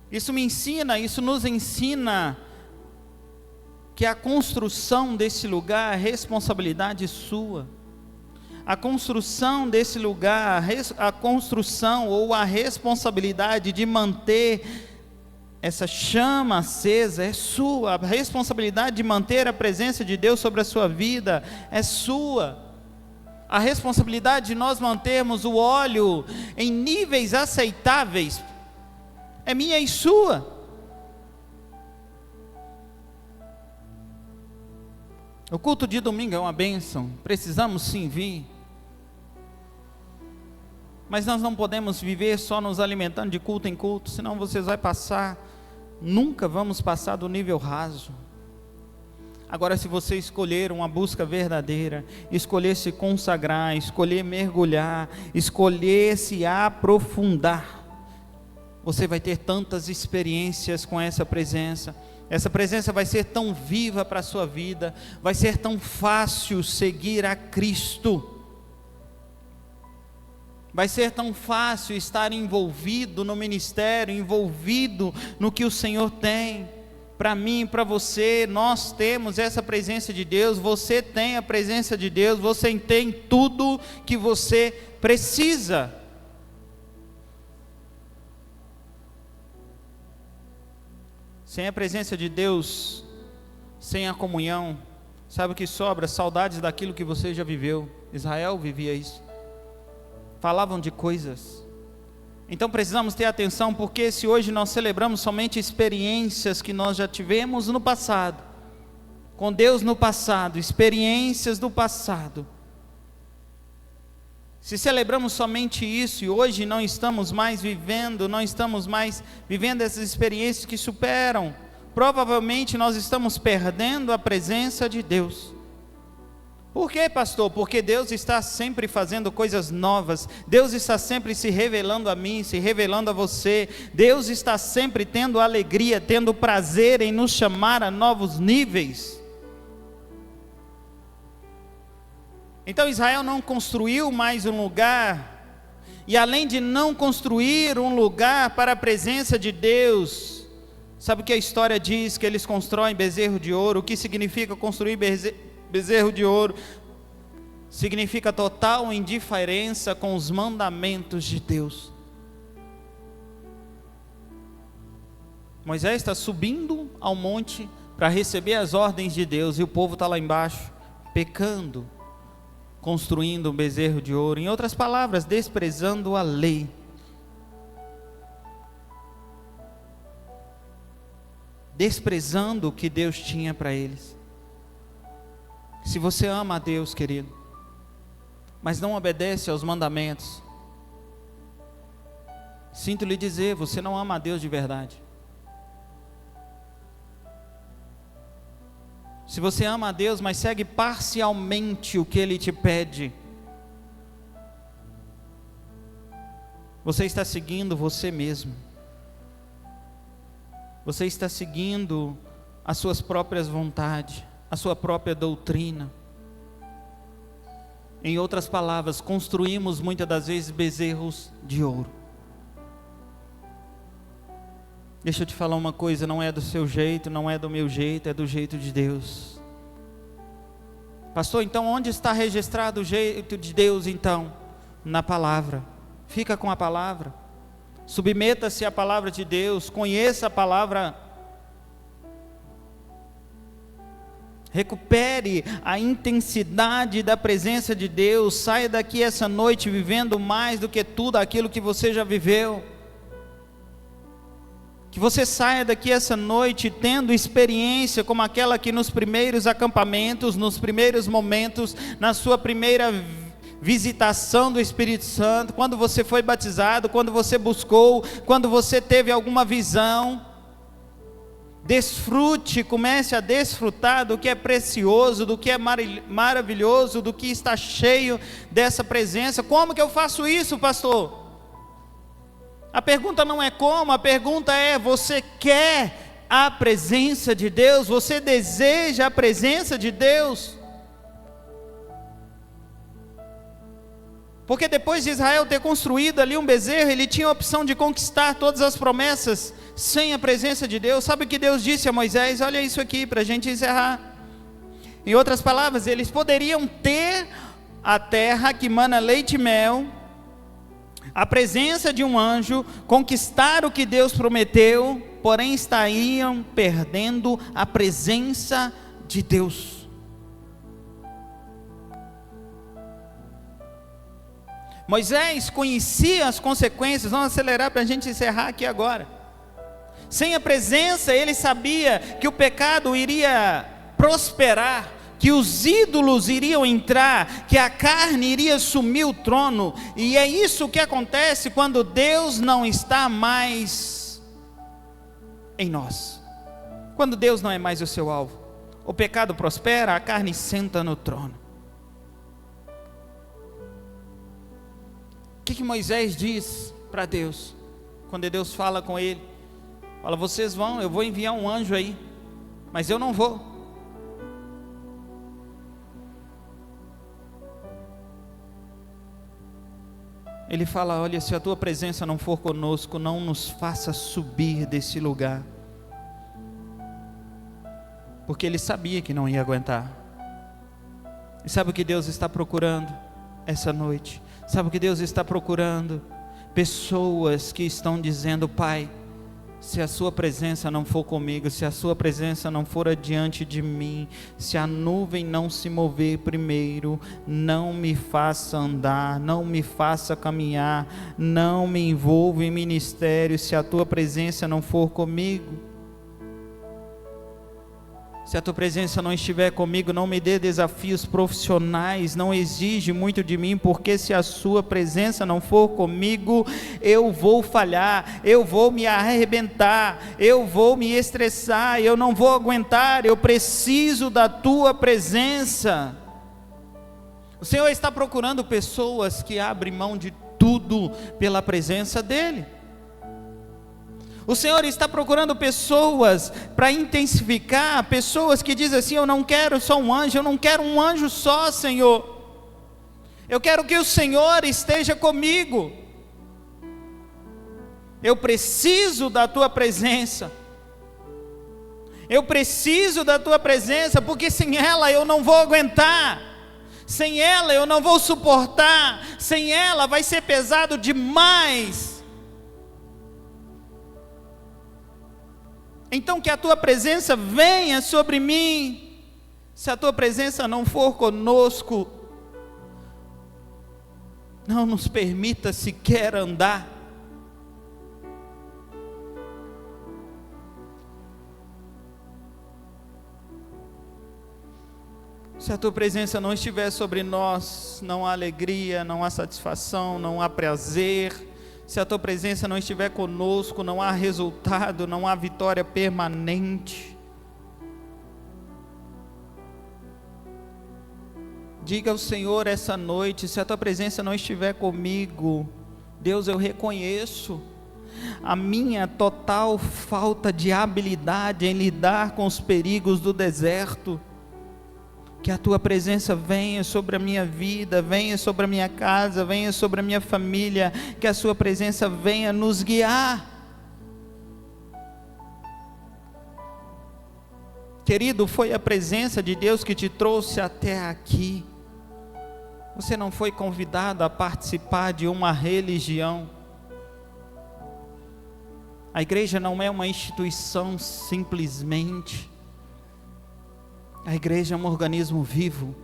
Isso nos ensina que a construção desse lugar é responsabilidade sua. A construção desse lugar, a construção ou a responsabilidade de manter essa chama acesa é sua, a responsabilidade de manter a presença de Deus sobre a sua vida é sua, a responsabilidade de nós mantermos o óleo em níveis aceitáveis é minha e sua. O culto de domingo é uma bênção, precisamos sim vir, mas nós não podemos viver só nos alimentando de culto em culto, senão vocês vão passar, nunca vamos passar do nível raso. Agora, se você escolher uma busca verdadeira, escolher se consagrar, escolher mergulhar, escolher se aprofundar, você vai ter tantas experiências com essa presença vai ser tão viva para a sua vida, vai ser tão fácil seguir a Cristo, vai ser tão fácil estar envolvido no ministério, envolvido no que o Senhor tem para mim e para você. Nós temos essa presença de Deus, você tem a presença de Deus, você tem tudo que você precisa. Sem a presença de Deus, sem a comunhão, sabe o que sobra? Saudades daquilo que você já viveu. Israel vivia isso, falavam de coisas. Então precisamos ter atenção, porque se hoje nós celebramos somente experiências que nós já tivemos no passado, com Deus no passado, experiências do passado, se celebramos somente isso e hoje não estamos mais vivendo essas experiências que superam, provavelmente nós estamos perdendo a presença de Deus. Por quê, pastor? Porque Deus está sempre fazendo coisas novas, Deus está sempre se revelando a mim, se revelando a você, Deus está sempre tendo alegria, tendo prazer em nos chamar a novos níveis. Então Israel não construiu mais um lugar, e além de não construir um lugar para a presença de Deus, sabe o que a história diz? Que eles constroem bezerro de ouro. O que significa construir bezerro de ouro? Significa total indiferença com os mandamentos de Deus. Moisés está subindo ao monte para receber as ordens de Deus, e o povo está lá embaixo, pecando, construindo um bezerro de ouro, em outras palavras, desprezando a lei. Desprezando o que Deus tinha para eles. Se você ama a Deus, querido, mas não obedece aos mandamentos, sinto lhe dizer, você não ama a Deus de verdade. Se você ama a Deus, mas segue parcialmente o que Ele te pede, você está seguindo você mesmo. Você está seguindo as suas próprias vontades, a sua própria doutrina. Em outras palavras, construímos muitas das vezes bezerros de ouro. Deixa eu te falar uma coisa, não é do seu jeito, não é do meu jeito, é do jeito de Deus. Pastor, então onde está registrado o jeito de Deus então? Na palavra. Fica com a palavra. Submeta-se à palavra de Deus, conheça a palavra. Recupere a intensidade da presença de Deus. Saia daqui essa noite vivendo mais do que tudo aquilo que você já viveu. Que você saia daqui essa noite tendo experiência como aquela que nos primeiros acampamentos, nos primeiros momentos, na sua primeira visitação do Espírito Santo, quando você foi batizado, quando você buscou, quando você teve alguma visão. Desfrute, comece a desfrutar do que é precioso, do que é maravilhoso, do que está cheio dessa presença. Como que eu faço isso, pastor? A pergunta não é como, a pergunta é: você quer a presença de Deus? Você deseja a presença de Deus? Porque depois de Israel ter construído ali um bezerro, ele tinha a opção de conquistar todas as promessas sem a presença de Deus. Sabe o que Deus disse a Moisés? Olha isso aqui para a gente encerrar. Em outras palavras, eles poderiam ter a terra que mana leite e mel, a presença de um anjo, conquistar o que Deus prometeu, porém estariam perdendo a presença de Deus. Moisés conhecia as consequências. Vamos acelerar para a gente encerrar aqui agora. Sem a presença, ele sabia que o pecado iria prosperar, que os ídolos iriam entrar, que a carne iria assumir o trono. E é isso que acontece quando Deus não está mais em nós. Quando Deus não é mais o seu alvo, o pecado prospera, a carne senta no trono. O que Moisés diz para Deus? Quando Deus fala com ele, fala: vocês vão, eu vou enviar um anjo aí, mas eu não vou. Ele fala: olha, se a tua presença não for conosco, não nos faça subir desse lugar. Porque ele sabia que não ia aguentar. E sabe o que Deus está procurando essa noite? Sabe o que Deus está procurando? Pessoas que estão dizendo: Pai, se a sua presença não for comigo, se a sua presença não for adiante de mim, se a nuvem não se mover primeiro, não me faça andar, não me faça caminhar, não me envolva em ministério, se a tua presença não for comigo. Se a tua presença não estiver comigo, não me dê desafios profissionais, não exige muito de mim, porque se a sua presença não for comigo, eu vou falhar, eu vou me arrebentar, eu vou me estressar, eu não vou aguentar, eu preciso da tua presença. O Senhor está procurando pessoas que abrem mão de tudo pela presença dEle. O Senhor está procurando pessoas para intensificar, pessoas que dizem assim: eu não quero só um anjo, eu não quero um anjo só, Senhor. Eu quero que o Senhor esteja comigo. Eu preciso da tua presença. Eu preciso da tua presença, porque sem ela eu não vou aguentar. Sem ela eu não vou suportar. Sem ela vai ser pesado demais. Então que a tua presença venha sobre mim. Se a tua presença não for conosco, não nos permita sequer andar. Se a tua presença não estiver sobre nós, não há alegria, não há satisfação, não há prazer. Se a tua presença não estiver conosco, não há resultado, não há vitória permanente. Diga ao Senhor essa noite: se a tua presença não estiver comigo, Deus, eu reconheço a minha total falta de habilidade em lidar com os perigos do deserto. Que a tua presença venha sobre a minha vida, venha sobre a minha casa, venha sobre a minha família, que a sua presença venha nos guiar. Querido, foi a presença de Deus que te trouxe até aqui. Você não foi convidado a participar de uma religião. A igreja não é uma instituição simplesmente. A igreja é um organismo vivo.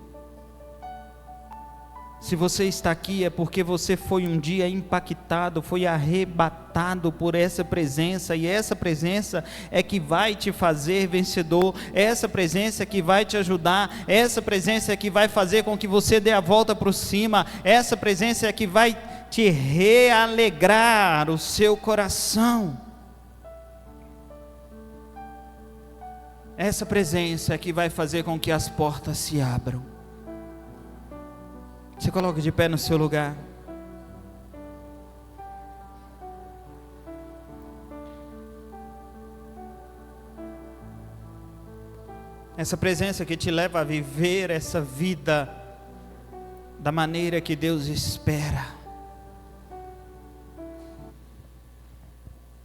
Se você está aqui é porque você foi um dia impactado, foi arrebatado por essa presença, e essa presença é que vai te fazer vencedor, essa presença é que vai te ajudar, essa presença é que vai fazer com que você dê a volta por cima, essa presença é que vai te realegrar o seu coração. Essa presença é que vai fazer com que as portas se abram. Se coloque de pé no seu lugar. Essa presença que te leva a viver essa vida da maneira que Deus espera.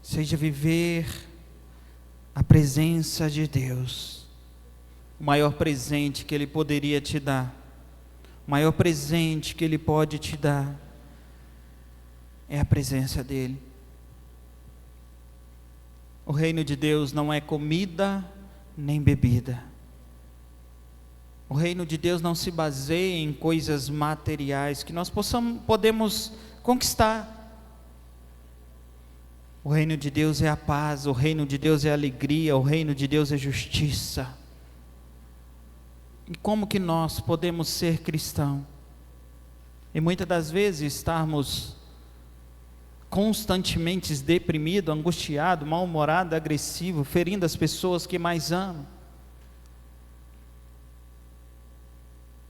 Seja viver a presença de Deus, o maior presente que Ele poderia te dar, o maior presente que Ele pode te dar, é a presença dEle. O reino de Deus não é comida nem bebida. O reino de Deus não se baseia em coisas materiais que nós podemos conquistar. O reino de Deus é a paz, o reino de Deus é a alegria, o reino de Deus é justiça. E como que nós podemos ser cristãos? E muitas das vezes estarmos constantemente deprimido, angustiado, mal-humorado, agressivo, ferindo as pessoas que mais amam.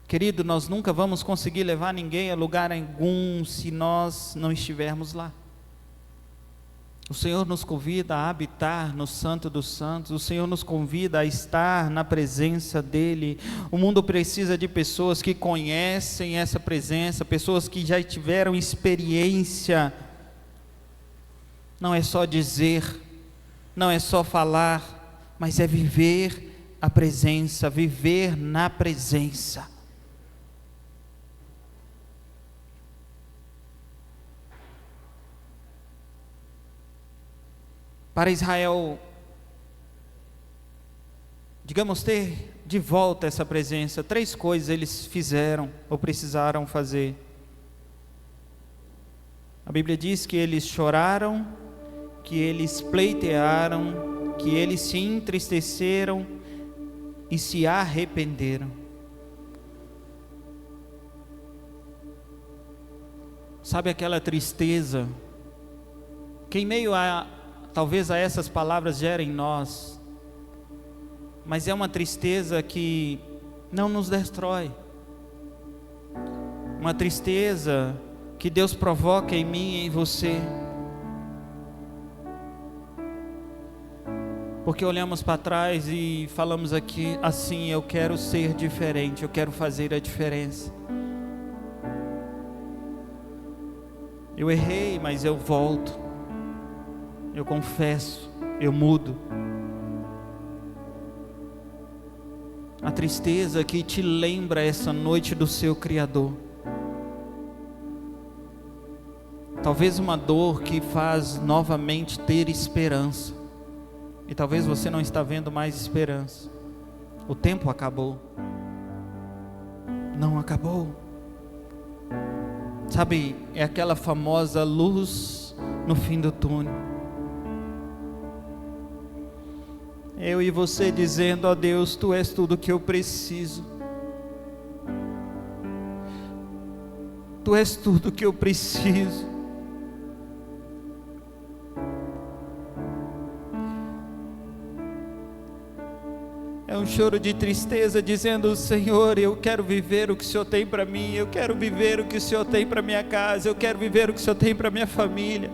Querido, nós nunca vamos conseguir levar ninguém a lugar algum se nós não estivermos lá. O Senhor nos convida a habitar no Santo dos Santos, o Senhor nos convida a estar na presença dEle. O mundo precisa de pessoas que conhecem essa presença, pessoas que já tiveram experiência. Não é só dizer, não é só falar, mas é viver a presença, viver na presença. Para Israel, digamos, ter de volta essa presença, 3 coisas eles fizeram ou precisaram fazer. A Bíblia diz que eles choraram, que eles pleitearam, que eles se entristeceram e se arrependeram. Sabe aquela tristeza que em meio a talvez a essas palavras gerem em nós, mas é uma tristeza que não nos destrói, uma tristeza que Deus provoca em mim e em você, porque olhamos para trás e falamos aqui assim: eu quero ser diferente, eu quero fazer a diferença. Eu errei, mas eu volto. Eu confesso, eu mudo. A tristeza que te lembra essa noite do seu Criador. Talvez uma dor que faz novamente ter esperança. E talvez você não está vendo mais esperança. O tempo acabou. Não acabou. Sabe, é aquela famosa luz no fim do túnel. Eu e você dizendo: ó Deus, Tu és tudo que eu preciso. Tu és tudo que eu preciso. É um choro de tristeza dizendo: Senhor, eu quero viver o que o Senhor tem para mim. Eu quero viver o que o Senhor tem para minha casa. Eu quero viver o que o Senhor tem para minha família.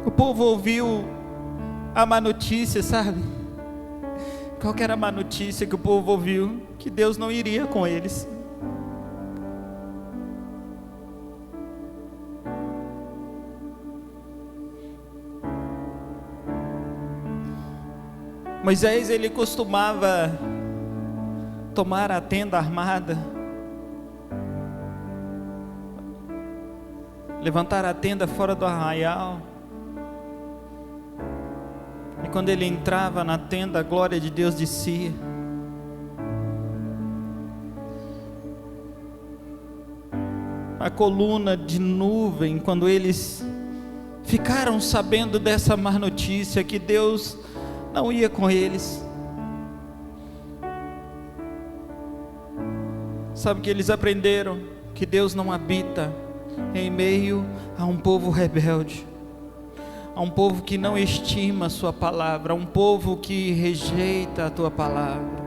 O povo ouviu a má notícia, sabe? Qual que era a má notícia que o povo ouviu? Que Deus não iria com eles. Moisés, ele costumava tomar a tenda armada, levantar a tenda fora do arraial. E quando ele entrava na tenda, a glória de Deus descia. A coluna de nuvem, quando eles ficaram sabendo dessa má notícia, que Deus não ia com eles. Sabe que eles aprenderam que Deus não habita em meio a um povo rebelde, a um povo que não estima a sua palavra, a um povo que rejeita a tua palavra.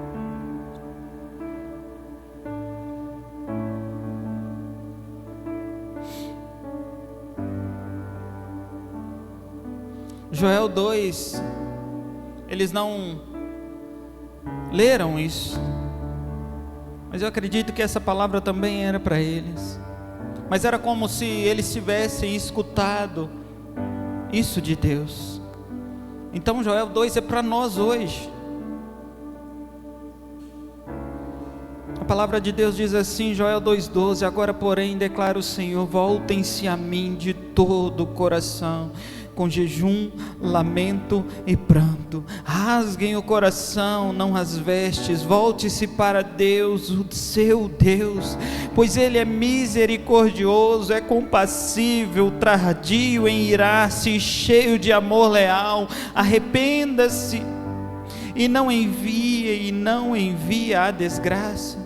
Joel 2, eles não leram isso, mas eu acredito que essa palavra também era para eles. Mas era como se eles tivessem escutado isso de Deus. Então Joel 2 é para nós hoje. A palavra de Deus diz assim, Joel 2,12: agora porém declara o Senhor, voltem-se a mim de todo o coração, com jejum, lamento e pranto, rasguem o coração, não as vestes, volte-se para Deus, o seu Deus, pois Ele é misericordioso, é compassível, tardio em irar-se, cheio de amor leal, arrependa-se e não envia a desgraça.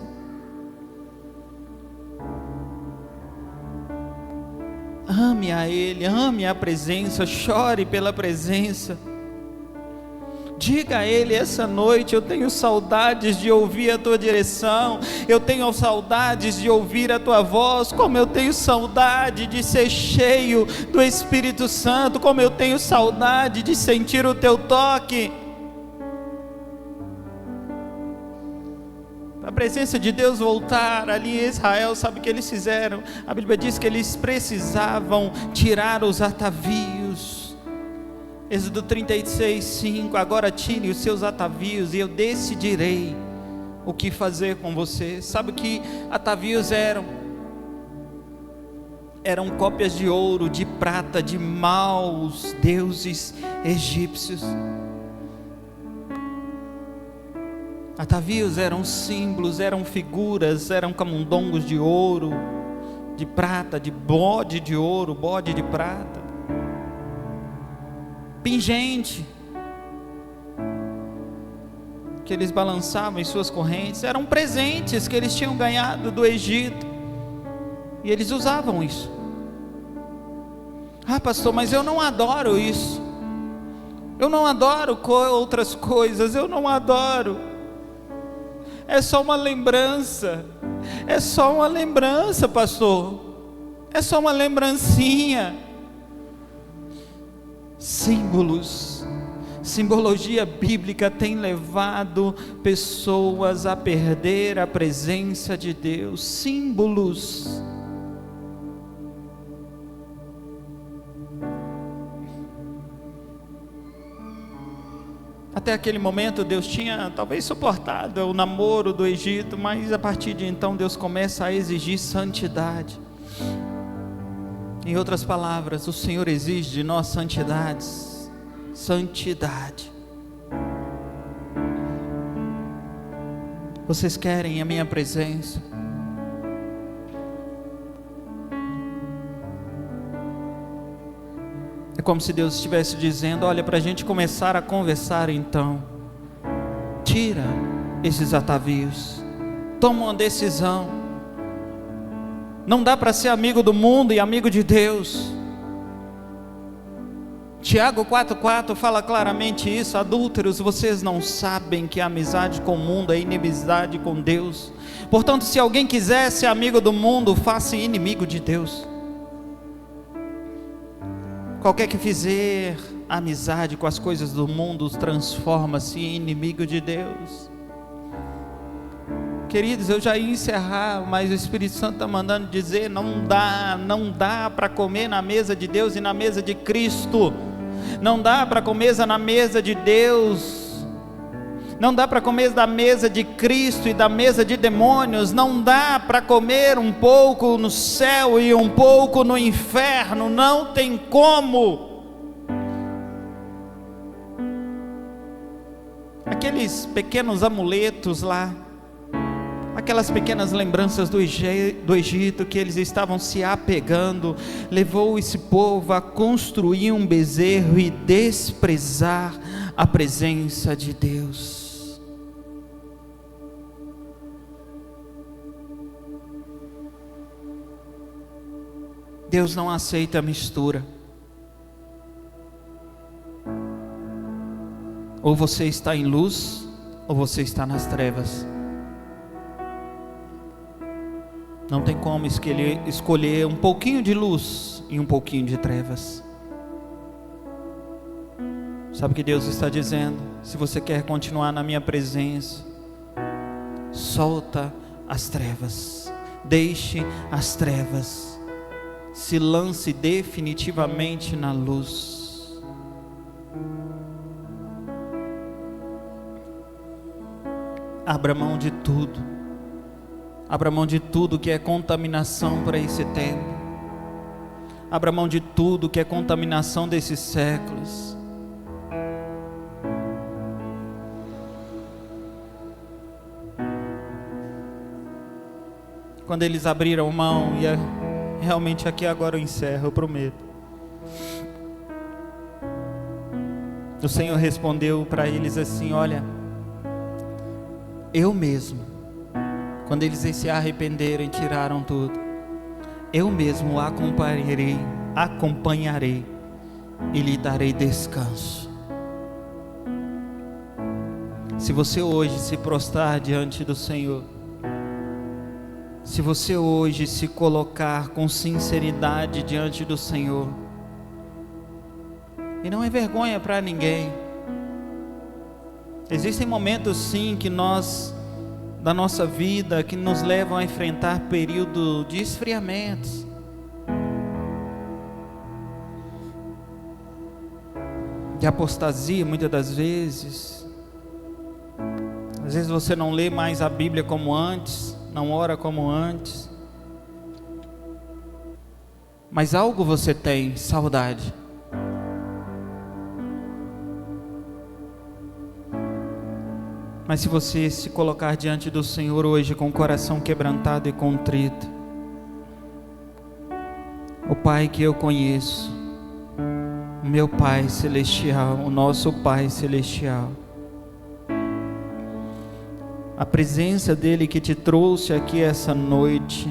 Ame a Ele, ame a presença, chore pela presença. Diga a Ele essa noite: eu tenho saudades de ouvir a Tua direção, eu tenho saudades de ouvir a Tua voz, como eu tenho saudade de ser cheio do Espírito Santo, como eu tenho saudade de sentir o Teu toque. A presença de Deus voltar ali em Israel, sabe o que eles fizeram? A Bíblia diz que eles precisavam tirar os atavios. Êxodo 36:5: agora tire os seus atavios e eu decidirei o que fazer com você. Sabe o que atavios eram? Eram cópias de ouro, de prata, de maus deuses egípcios. Atavios eram símbolos, eram figuras, eram camundongos de ouro, de prata, de bode de ouro, bode de prata, pingente, que eles balançavam em suas correntes, eram presentes que eles tinham ganhado do Egito, e eles usavam isso. Ah, pastor, mas eu não adoro isso, eu não adoro outras coisas, eu não adoro. É só uma lembrança, pastor, é só uma lembrancinha. Símbolos, simbologia bíblica tem levado pessoas a perder a presença de Deus. Símbolos. Até aquele momento Deus tinha talvez suportado o namoro do Egito, mas a partir de então Deus começa a exigir santidade. Em outras palavras, o Senhor exige de nós santidade. Vocês querem a minha presença? É como se Deus estivesse dizendo: olha, para a gente começar a conversar então, tira esses atavios, toma uma decisão. Não dá para ser amigo do mundo e amigo de Deus. Tiago 4,4 fala claramente isso: adúlteros, vocês não sabem que a amizade com o mundo é inimizade com Deus. Portanto, se alguém quiser ser amigo do mundo, faça inimigo de Deus. Qualquer que fizer amizade com as coisas do mundo transforma-se em inimigo de Deus. Queridos, eu já ia encerrar, mas o Espírito Santo está mandando dizer: não dá para comer na mesa de Deus e na mesa de Cristo. Não dá para comer na mesa de Deus. Não dá para comer da mesa de Cristo e da mesa de demônios. Não dá para comer um pouco no céu e um pouco no inferno. Não tem como. Aqueles pequenos amuletos lá, aquelas pequenas lembranças do Egito que eles estavam se apegando, levou esse povo a construir um bezerro e desprezar a presença de Deus. Deus não aceita mistura. Ou você está em luz, ou você está nas trevas. Não tem como escolher um pouquinho de luz e um pouquinho de trevas. Sabe o que Deus está dizendo? Se você quer continuar na minha presença, solta as trevas, deixe as trevas, se lance definitivamente na luz. abra mão de tudo. Abra mão de tudo que é contaminação para esse tempo. Abra mão de tudo que é contaminação desses séculos. Quando eles abriram mão, e realmente aqui agora eu encerro, eu prometo. O Senhor respondeu para eles assim: olha, eu mesmo, quando eles se arrependeram e tiraram tudo, eu mesmo o acompanharei e lhe darei descanso. Se você hoje se prostrar diante do Senhor, se você hoje se colocar com sinceridade diante do Senhor, e não é vergonha para ninguém. Existem momentos sim que da nossa vida, que nos levam a enfrentar período de esfriamentos. De apostasia muitas das vezes. Às vezes você não lê mais a Bíblia como antes, não ora como antes. Mas algo você tem, saudade. Mas se você se colocar diante do Senhor hoje com o coração quebrantado e contrito, o Pai que eu conheço, o meu Pai Celestial, o nosso Pai Celestial, a presença dEle que te trouxe aqui essa noite,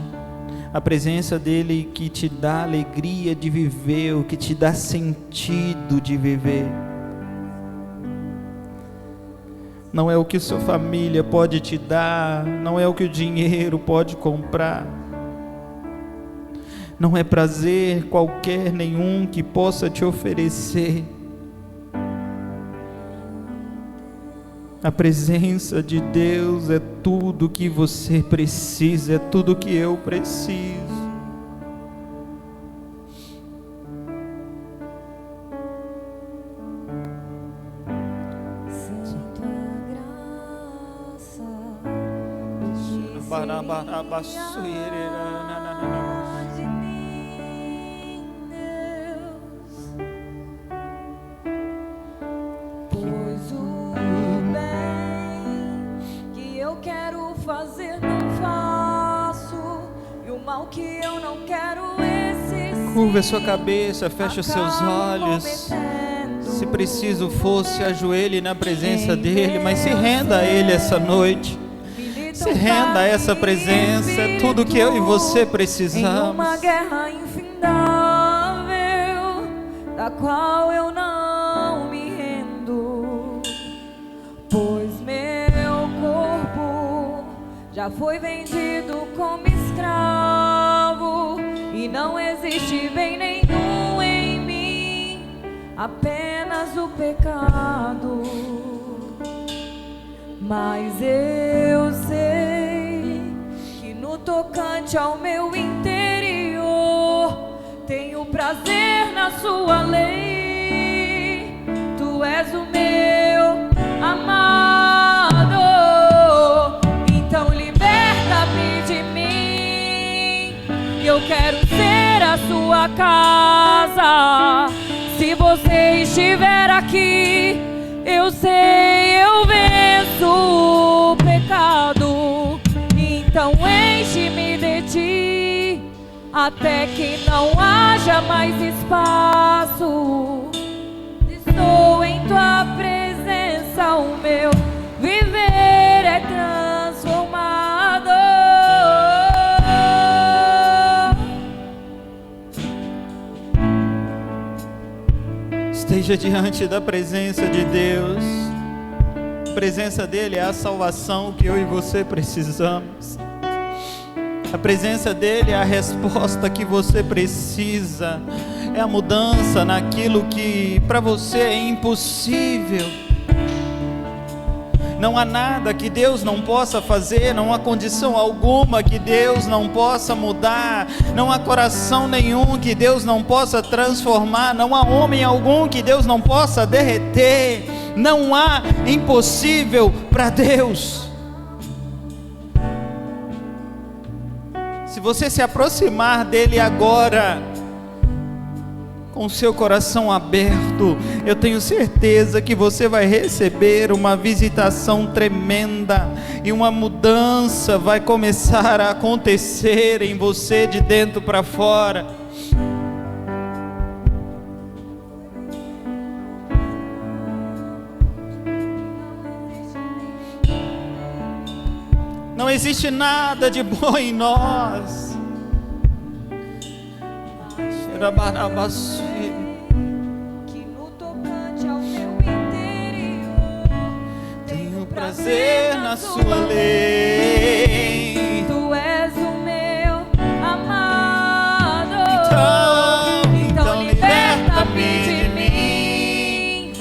a presença dEle que te dá alegria de viver, o que te dá sentido de viver, não é o que sua família pode te dar, não é o que o dinheiro pode comprar, não é prazer qualquer nenhum que possa te oferecer. A presença de Deus é tudo que você precisa, é tudo que eu preciso. Pois o bem que eu quero fazer não faço, e o mal que eu não quero esse Curva a sua cabeça, feche os seus olhos. Se preciso for, se ajoelhe na presença dEle, mas se renda a Ele essa noite. Se renda a essa presença, é tudo que eu e você precisamos. Em uma guerra infindável, da qual eu não me rendo, pois meu corpo já foi vendido como escravo, e não existe bem nenhum em mim, apenas o pecado. Mas eu sei que no tocante ao meu interior tenho prazer na sua lei. Tu és o meu amado, então liberta-me de mim. Eu quero ser a sua casa. Se você estiver aqui, eu sei, eu venço o pecado. Então enche-me de ti, até que não haja mais espaço. Estou em tua presença, o meu viver é transformado. Esteja diante da presença de Deus. A presença dEle é a salvação que eu e você precisamos. A presença dEle é a resposta que você precisa. É a mudança naquilo que para você é impossível. Não há nada que Deus não possa fazer, não há condição alguma que Deus não possa mudar, não há coração nenhum que Deus não possa transformar, não há homem algum que Deus não possa derreter, não há impossível para Deus. Se você se aproximar dele agora, com o seu coração aberto, eu tenho certeza que você vai receber uma visitação tremenda e uma mudança vai começar a acontecer em você de dentro para fora. Não existe nada de bom em nós. Que no tocante ao meu interior tenho prazer na sua lei. Tu és o meu amado. Então liberta-me de mim.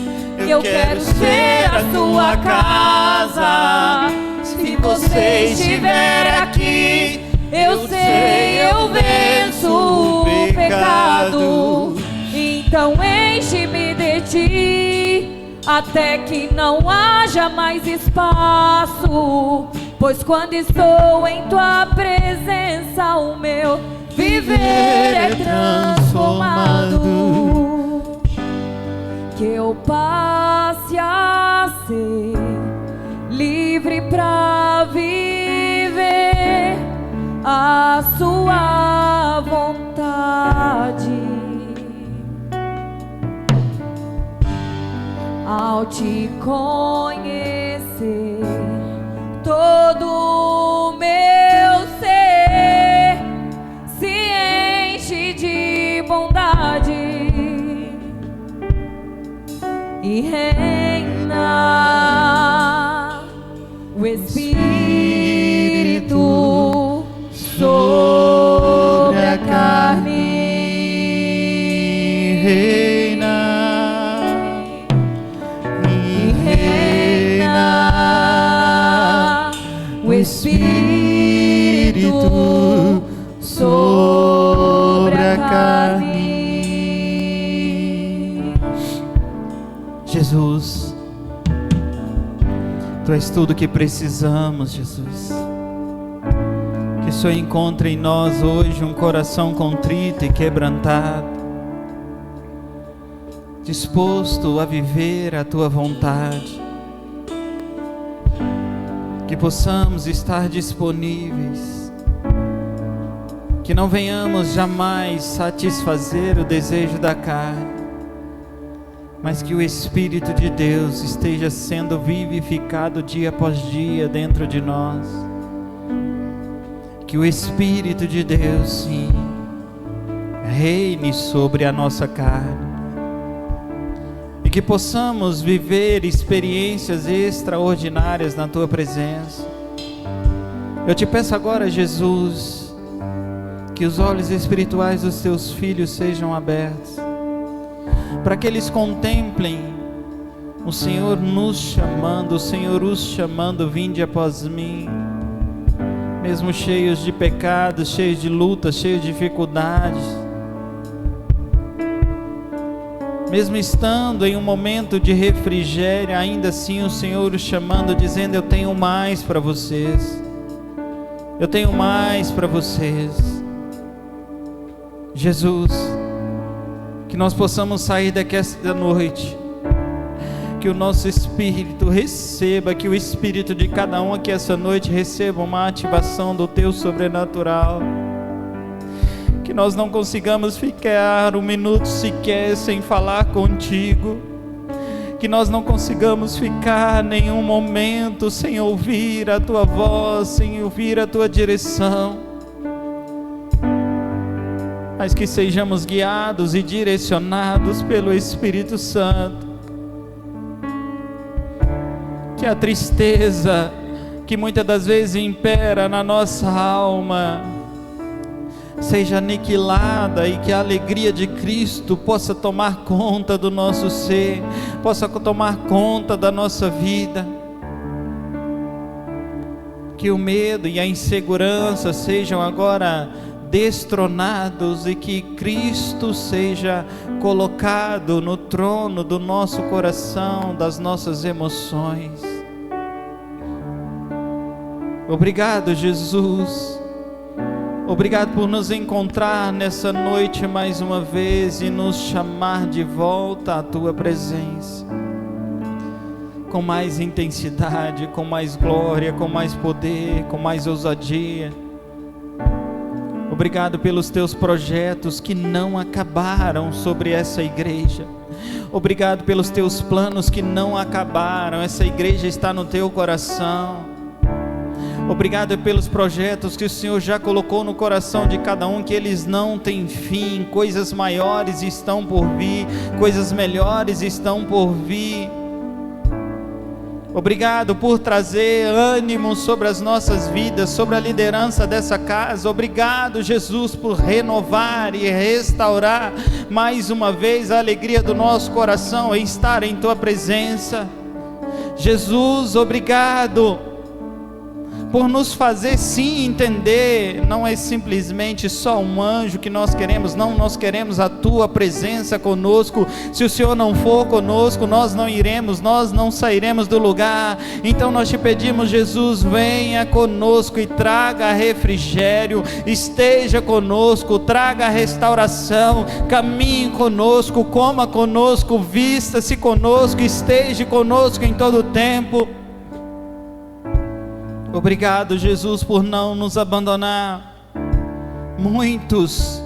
Eu quero ser a tua casa. Se você estiver aqui, eu sei, eu venço o pecado. Então enche-me de ti, até que não haja mais espaço. Pois quando estou em tua presença, o meu viver é transformado. Que eu passe a ser livre pra viver a sua vontade. Ao te conhecer, todo o meu ser se enche de bondade e reina o Espírito sobre a carne. Reina o Espírito sobre a carne. Jesus, Tu és tudo que precisamos, Jesus. Que o Senhor encontre em nós hoje um coração contrito e quebrantado, disposto a viver a Tua vontade. Que possamos estar disponíveis, que não venhamos jamais satisfazer o desejo da carne, mas que o Espírito de Deus esteja sendo vivificado dia após dia dentro de nós. Que o Espírito de Deus, sim, reine sobre a nossa carne, e que possamos viver experiências extraordinárias na Tua presença. Eu te peço agora, Jesus, que os olhos espirituais dos Teus filhos sejam abertos, para que eles contemplem o Senhor nos chamando, o Senhor os chamando: vinde após mim. Mesmo cheios de pecados, cheios de lutas, cheios de dificuldades, mesmo estando em um momento de refrigério, ainda assim o Senhor os chamando, dizendo: eu tenho mais para vocês, eu tenho mais para vocês. Jesus, que nós possamos sair daqui esta noite, que o nosso espírito receba, que o espírito de cada um aqui essa noite receba uma ativação do Teu sobrenatural. Que nós não consigamos ficar um minuto sequer sem falar contigo, que nós não consigamos ficar nenhum momento sem ouvir a Tua voz, sem ouvir a Tua direção, mas que sejamos guiados e direcionados pelo Espírito Santo. Que a tristeza que muitas das vezes impera na nossa alma seja aniquilada, e que a alegria de Cristo possa tomar conta do nosso ser, possa tomar conta da nossa vida. Que o medo e a insegurança sejam agora destronados, e que Cristo seja colocado no trono do nosso coração, das nossas emoções. Obrigado, Jesus, Obrigado por nos encontrar nessa noite mais uma vez e nos chamar de volta à Tua presença, com mais intensidade, com mais glória, com mais poder, com mais ousadia. Obrigado pelos Teus projetos que não acabaram sobre essa igreja. Obrigado pelos Teus planos que não acabaram. Essa igreja está no Teu coração. Obrigado pelos projetos que o Senhor já colocou no coração de cada um, que eles não têm fim. Coisas maiores estão por vir, coisas melhores estão por vir. Obrigado por trazer ânimo sobre as nossas vidas, sobre a liderança dessa casa. Obrigado, Jesus, por renovar e restaurar mais uma vez a alegria do nosso coração em estar em Tua presença. Jesus, obrigado por nos fazer sim entender, não é simplesmente só um anjo que nós queremos, não, nós queremos a Tua presença conosco. Se o Senhor não for conosco, nós não iremos, nós não sairemos do lugar. Então nós Te pedimos, Jesus, venha conosco e traga refrigério, esteja conosco, traga restauração, caminhe conosco, coma conosco, vista-se conosco, esteja conosco em todo o tempo. Obrigado, Jesus, por não nos abandonar. Muitos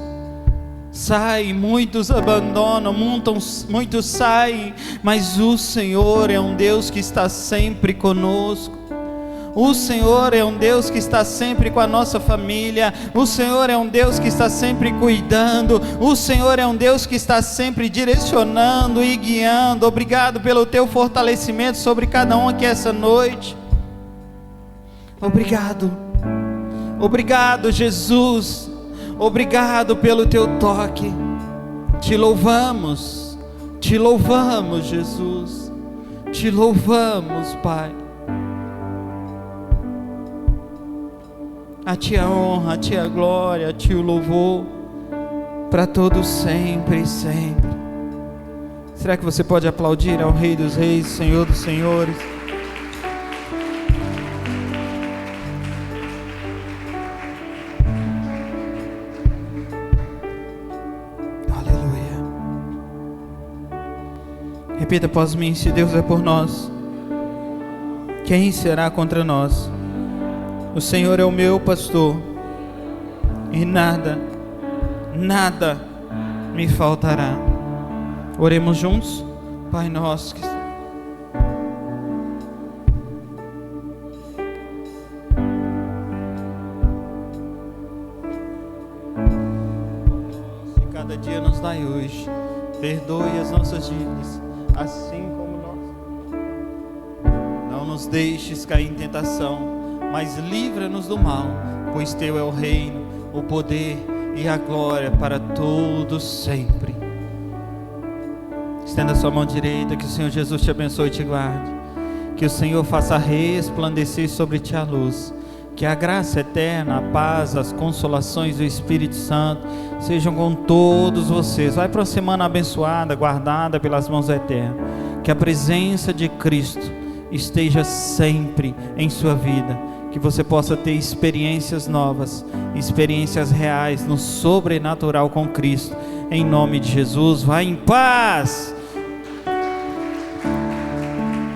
saem, muitos abandonam, muitos saem, mas o Senhor é um Deus que está sempre conosco. O Senhor é um Deus que está sempre com a nossa família. O Senhor é um Deus que está sempre cuidando. O Senhor é um Deus que está sempre direcionando e guiando. Obrigado pelo Teu fortalecimento sobre cada um aqui essa noite. Obrigado, obrigado, Jesus, obrigado pelo Teu toque. Te louvamos, Jesus, te louvamos, Pai. A Ti a honra, a Ti a glória, a Ti o louvor, para todos sempre e sempre. Será que você pode aplaudir ao Rei dos Reis, Senhor dos Senhores? Repita após mim: se Deus é por nós, quem será contra nós? O Senhor é o meu pastor, e nada me faltará. Oremos juntos. Pai nosso que... cada dia nos dai hoje. Perdoe as nossas dívidas, assim como nós. Não nos deixes cair em tentação, mas livra-nos do mal, pois Teu é o reino, o poder e a glória para todos sempre. Estenda a sua mão direita, que o Senhor Jesus te abençoe e te guarde. Que o Senhor faça resplandecer sobre ti a luz. Que a graça eterna, a paz, as consolações do Espírito Santo sejam com todos vocês. Vai para uma semana abençoada, guardada pelas mãos eternas. Que a presença de Cristo esteja sempre em sua vida. Que você possa ter experiências novas, experiências reais no sobrenatural com Cristo. Em nome de Jesus, vai em paz.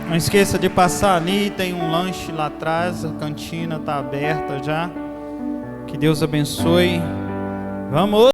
Não esqueça de passar ali, tem um lanche lá atrás, a cantina está aberta já. Que Deus abençoe. Vamos!